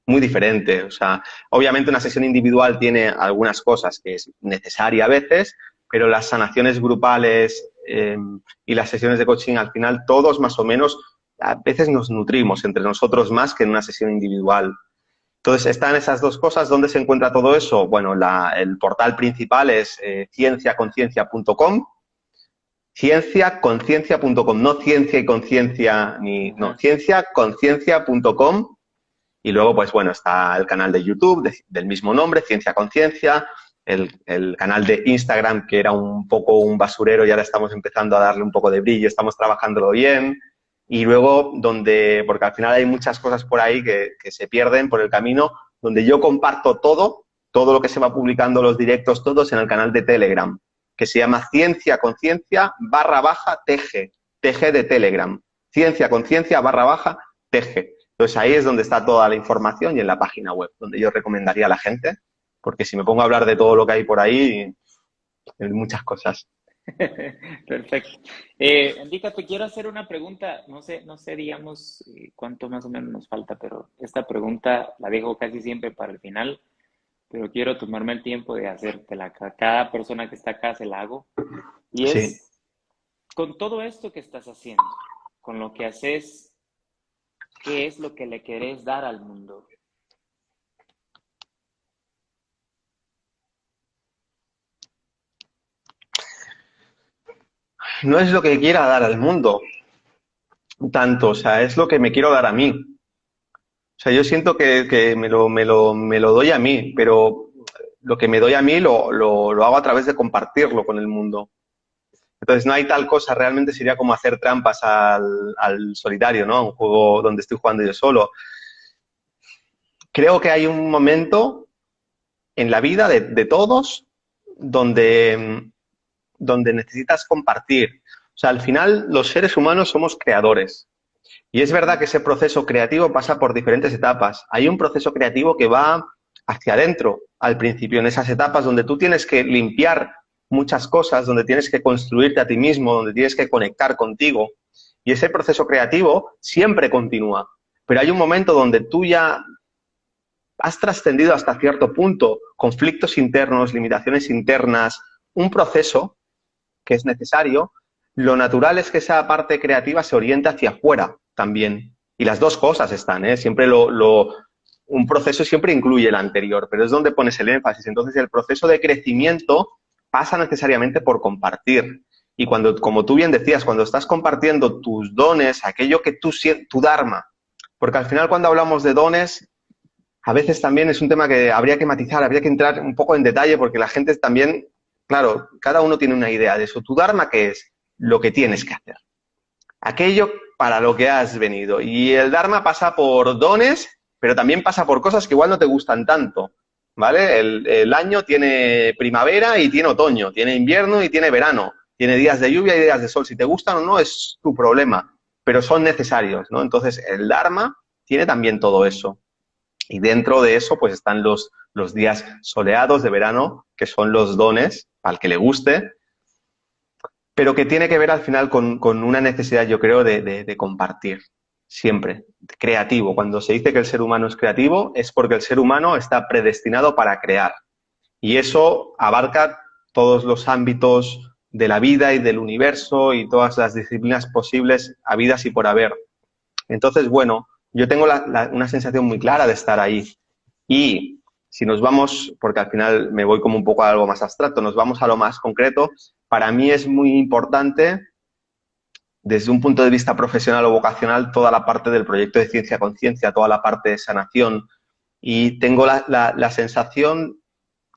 muy diferente. O sea, obviamente una sesión individual tiene algunas cosas que es necesaria a veces, pero las sanaciones grupales y las sesiones de coaching al final todos más o menos a veces nos nutrimos entre nosotros más que en una sesión individual. Entonces, están esas dos cosas. ¿Dónde se encuentra todo eso? Bueno, el portal principal es cienciaconciencia.com, cienciaconciencia.com, no ciencia y conciencia, ni, no, Ajá. cienciaconciencia.com. Y luego, pues bueno, está el canal de YouTube del mismo nombre, Ciencia Conciencia, el canal de Instagram, que era un poco un basurero y ahora estamos empezando a darle un poco de brillo, estamos trabajándolo bien. Y luego, porque al final hay muchas cosas por ahí que se pierden por el camino, donde yo comparto todo lo que se va publicando, los directos, todos en el canal de Telegram, que se llama Ciencia Conciencia /TG, TG de Telegram. Ciencia Conciencia /TG. Entonces ahí es donde está toda la información y en la página web, donde yo recomendaría a la gente, porque si me pongo a hablar de todo lo que hay por ahí, hay muchas cosas. Perfecto. Indica, te quiero hacer una pregunta, no sé, digamos, cuánto más o menos nos falta, pero esta pregunta la dejo casi siempre para el final, pero quiero tomarme el tiempo de hacértela. Cada persona que está acá se la hago. Y Sí. es, con todo esto que estás haciendo, con lo que haces, ¿qué es lo que le querés dar al mundo? No es lo que quiera dar al mundo, tanto, o sea, es lo que me quiero dar a mí. O sea, yo siento que me lo doy a mí, pero lo que me doy a mí lo hago a través de compartirlo con el mundo. Entonces no hay tal cosa, realmente sería como hacer trampas al solitario, ¿no? Un juego donde estoy jugando yo solo. Creo que hay un momento en la vida de todos donde, donde necesitas compartir. O sea, al final los seres humanos somos creadores. Y es verdad Ujú. que ese proceso creativo pasa por diferentes etapas. Hay un proceso creativo que va hacia adentro al principio, en esas etapas donde tú tienes que limpiar muchas cosas, donde tienes que construirte a ti mismo, donde tienes que conectar contigo. Y ese proceso creativo siempre continúa. Pero hay un momento donde tú ya has trascendido hasta cierto punto conflictos internos, limitaciones internas, un proceso que es necesario, lo natural es que esa parte creativa se oriente hacia afuera también. Y las dos cosas están, ¿eh? Siempre un proceso siempre incluye el anterior, pero es donde pones el énfasis. Entonces, el proceso de crecimiento pasa necesariamente por compartir. Y cuando, como tú bien decías, cuando estás compartiendo tus dones, aquello que tu dharma, porque al final cuando hablamos de dones, a veces también es un tema que habría que matizar, habría que entrar un poco en detalle porque la gente también, claro, cada uno tiene una idea de eso. Tu dharma, ¿qué es? Lo que tienes que hacer. Aquello para lo que has venido. Y el dharma pasa por dones, pero también pasa por cosas que igual no te gustan tanto. ¿Vale? El año tiene primavera y tiene otoño, tiene invierno y tiene verano, tiene días de lluvia y días de sol. Si te gustan o no es tu problema, pero son necesarios, ¿no? Entonces, el dharma tiene también todo eso. Y dentro de eso, pues están los días soleados de verano, que son los dones, al que le guste, pero que tiene que ver al final con una necesidad, yo creo, de compartir. Siempre. Creativo. Cuando se dice que el ser humano es creativo, es porque el ser humano está predestinado para crear. Y eso abarca todos los ámbitos de la vida y del universo y todas las disciplinas posibles, habidas y por haber. Entonces, bueno, yo tengo una sensación muy clara de estar ahí. Y si nos vamos, porque al final me voy como un poco a algo más abstracto, nos vamos a lo más concreto, para mí es muy importante, desde un punto de vista profesional o vocacional, toda la parte del proyecto de ciencia conciencia, toda la parte de sanación. Y tengo la sensación,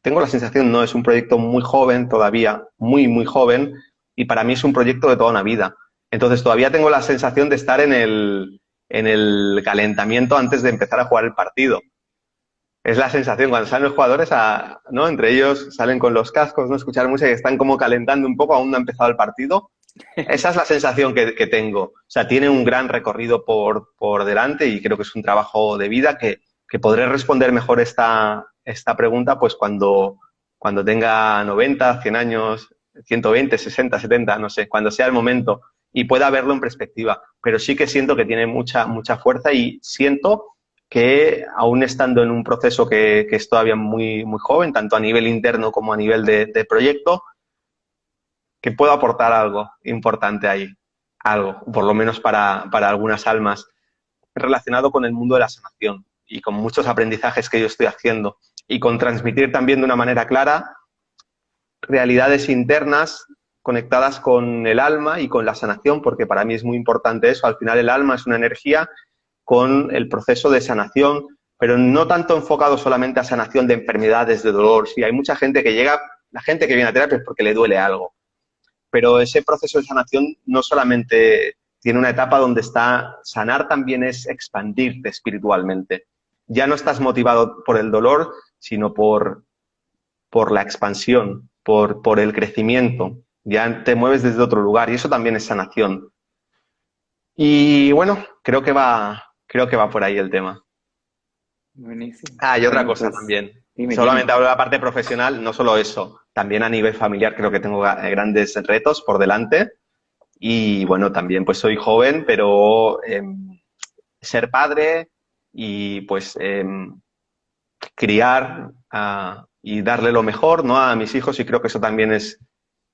no, es un proyecto muy joven todavía, muy, muy joven, y para mí es un proyecto de toda una vida. Entonces todavía tengo la sensación de estar en el calentamiento antes de empezar a jugar el partido. Es la sensación cuando salen los jugadores, ¿no? Entre ellos salen con los cascos, no escuchar música y están como calentando un poco, aún no ha empezado el partido. Esa es la sensación que tengo. O sea, tiene un gran recorrido por delante y creo que es un trabajo de vida que podré responder mejor esta pregunta pues cuando tenga 90, 100 años, 120, 60, 70, no sé, cuando sea el momento y pueda verlo en perspectiva. Pero sí que siento que tiene mucha, mucha fuerza y siento que aún estando en un proceso que es todavía muy, muy joven, tanto a nivel interno como a nivel de proyecto, que puedo aportar algo importante ahí, algo, por lo menos para algunas almas, relacionado con el mundo de la sanación y con muchos aprendizajes que yo estoy haciendo y con transmitir también de una manera clara realidades internas conectadas con el alma y con la sanación, porque para mí es muy importante eso. Al final el alma es una energía con el proceso de sanación, pero no tanto enfocado solamente a sanación de enfermedades, de dolor. Sí, hay mucha gente que llega, la gente que viene a terapia es porque le duele algo, pero ese proceso de sanación no solamente tiene una etapa donde sanar también es expandirte espiritualmente. Ya no estás motivado por el dolor, sino por la expansión, por el crecimiento. Ya te mueves desde otro lugar y eso también es sanación. Y bueno, creo que va por ahí el tema. Buenísimo. Ah, y otra Bueno, cosa pues también. dime, Solamente dime. hablo de la parte profesional, no solo eso. También a nivel familiar creo que tengo grandes retos por delante. Y bueno, también pues soy joven, pero ser padre y pues criar y darle lo mejor, ¿no? A mis hijos y creo que eso también es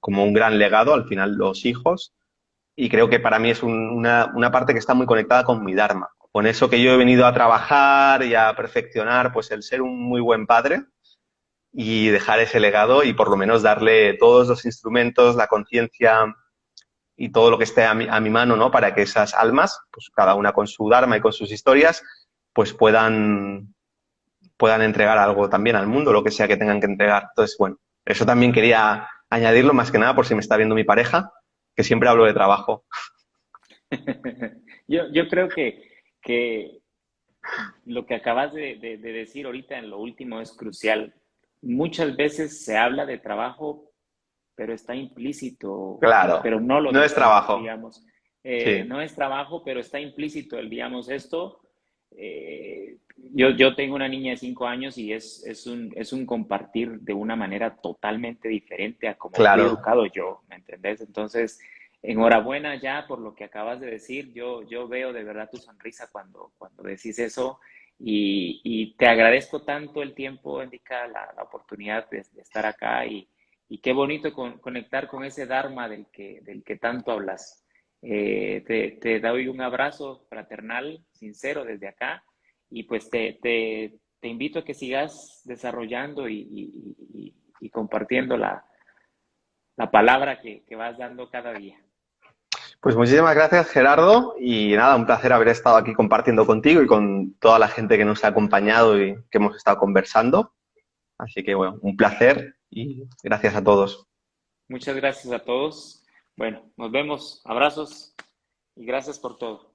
como un gran legado, al final los hijos. Y creo que para mí es una parte que está muy conectada con mi Dharma. Con eso que yo he venido a trabajar y a perfeccionar, pues el ser un muy buen padre y dejar ese legado y por lo menos darle todos los instrumentos, la conciencia y todo lo que esté a mi mano, ¿no? Para que esas almas, pues cada una con su Dharma y con sus historias, pues puedan entregar algo también al mundo, lo que sea que tengan que entregar. Entonces, bueno, eso también quería añadirlo más que nada por si me está viendo mi pareja, que siempre hablo de trabajo. Yo creo que lo que acabas de decir ahorita en lo último es crucial. Muchas veces se habla de trabajo, pero está implícito, Claro, pero no lo no es decimos, trabajo. digamos. Sí, No es trabajo, pero está implícito el, digamos, esto. Yo tengo una niña de 5 años y es un compartir de una manera totalmente diferente a como fui claro. educado yo, ¿me entendés? Entonces, enhorabuena ya por lo que acabas de decir. Yo veo de verdad tu sonrisa cuando decís eso y te agradezco tanto el tiempo, Indica, la oportunidad de estar acá y qué bonito conectar con ese Dharma del que tanto hablas. Te doy un abrazo fraternal, sincero desde acá y pues te invito a que sigas desarrollando y compartiendo la palabra que vas dando cada día. Pues muchísimas gracias, Gerardo. Y nada, un placer haber estado aquí compartiendo contigo y con toda la gente que nos ha acompañado y que hemos estado conversando. Así que bueno, un placer y gracias a todos. Muchas gracias a todos. Bueno, nos vemos. Abrazos y gracias por todo.